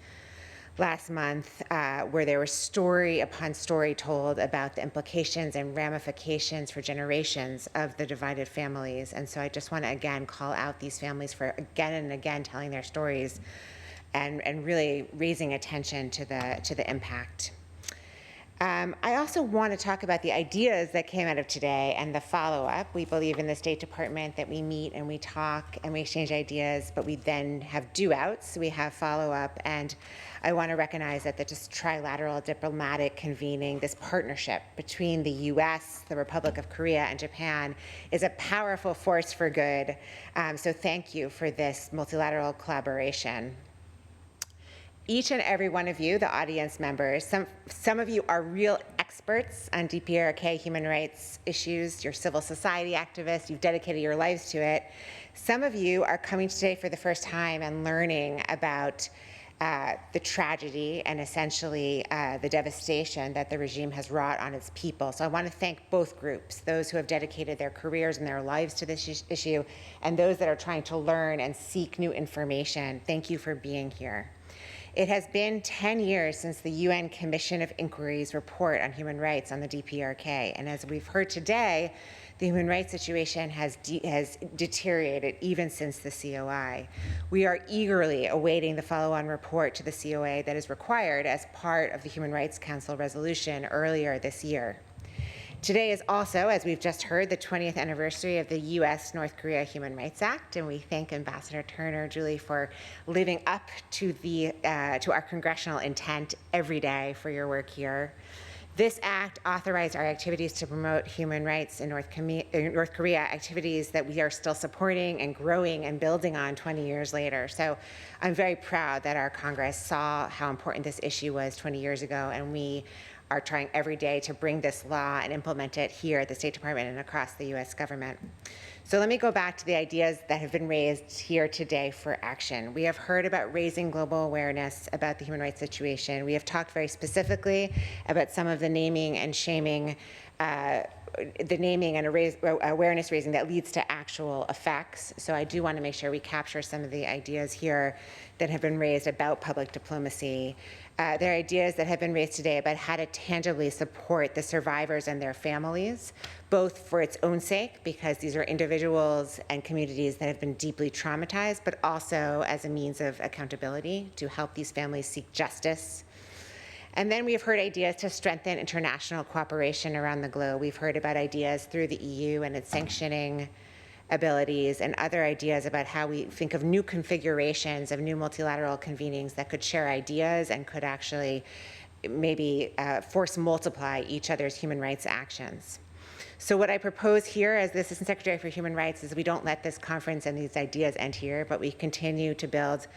last month where there was story upon story told about the implications and ramifications for generations of the divided families. And so I just want to again call out these families for again and again telling their stories and really raising attention to the impact. I also want to talk about the ideas that came out of today and the follow-up. We believe in the State Department that we meet and we talk and we exchange ideas, but we then have do-outs, we have follow-up, and I want to recognize that this trilateral diplomatic convening, this partnership between the US, the Republic of Korea, and Japan is a powerful force for good. So thank you for this multilateral collaboration. Each and every one of you, the audience members, some of you are real experts on DPRK human rights issues. You're civil society activists. You've dedicated your lives to it. Some of you are coming today for the first time and learning about the tragedy and essentially the devastation that the regime has wrought on its people. So I want to thank both groups, those who have dedicated their careers and their lives to this issue, and those that are trying to learn and seek new information. Thank you for being here. It has been 10 years since the UN Commission of Inquiry's report on human rights on the DPRK, and as we've heard today, the human rights situation has deteriorated even since the COI. We are eagerly awaiting the follow-on report to the COA that is required as part of the Human Rights Council resolution earlier this year. Today is also, as we've just heard, the 20th anniversary of the U.S.-North Korea Human Rights Act, and we thank Ambassador Turner, Julie, for living up to our congressional intent every day for your work here. This act authorized our activities to promote human rights in North Korea, activities that we are still supporting and growing and building on 20 years later. So I'm very proud that our Congress saw how important this issue was 20 years ago, and we are trying every day to bring this law and implement it here at the State Department and across the U.S. government. So let me go back to the ideas that have been raised here today for action. We have heard about raising global awareness about the human rights situation. We have talked very specifically about some of the naming and shaming, awareness raising that leads to actual effects. So I do want to make sure we capture some of the ideas here that have been raised about public diplomacy. There are ideas that have been raised today about how to tangibly support the survivors and their families, both for its own sake, because these are individuals and communities that have been deeply traumatized, but also as a means of accountability to help these families seek justice. And then we have heard ideas to strengthen international cooperation around the globe. We've heard about ideas through the EU and its sanctioning abilities, and other ideas about how we think of new configurations of new multilateral convenings that could share ideas and could actually maybe force multiply each other's human rights actions. So what I propose here as the Assistant Secretary for Human Rights is we don't let this conference and these ideas end here, but we continue to build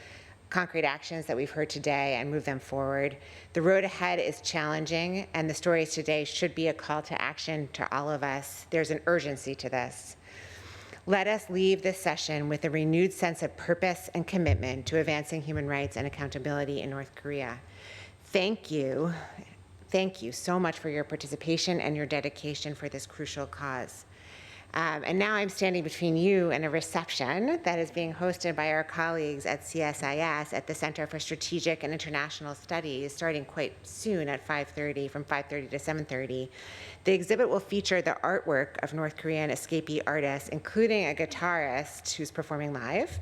concrete actions that we've heard today and move them forward. The road ahead is challenging, and the stories today should be a call to action to all of us. There's an urgency to this. Let us leave this session with a renewed sense of purpose and commitment to advancing human rights and accountability in North Korea. Thank you. Thank you so much for your participation and your dedication for this crucial cause. And now I'm standing between you and a reception that is being hosted by our colleagues at CSIS at the Center for Strategic and International Studies, starting quite soon at 5:30, from 5:30 to 7:30. The exhibit will feature the artwork of North Korean escapee artists, including a guitarist who's performing live,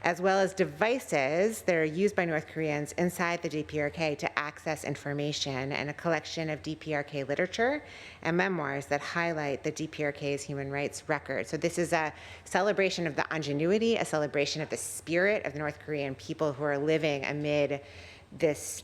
as well as devices that are used by North Koreans inside the DPRK to access information, and a collection of DPRK literature and memoirs that highlight the DPRK's human rights record. So this is a celebration of the ingenuity, a celebration of the spirit of the North Korean people who are living amid this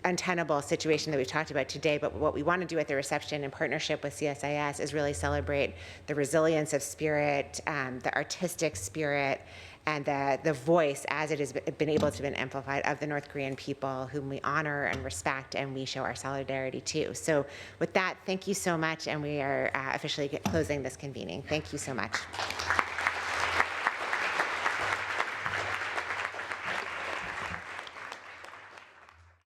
untenable situation that we've talked about today. But what we want to do at the reception in partnership with CSIS is really celebrate the resilience of spirit, the artistic spirit, and the voice, as it has been able to be amplified, of the North Korean people, whom we honor and respect, and we show our solidarity to. So with that, thank you so much, and we are officially closing this convening. Thank you so much.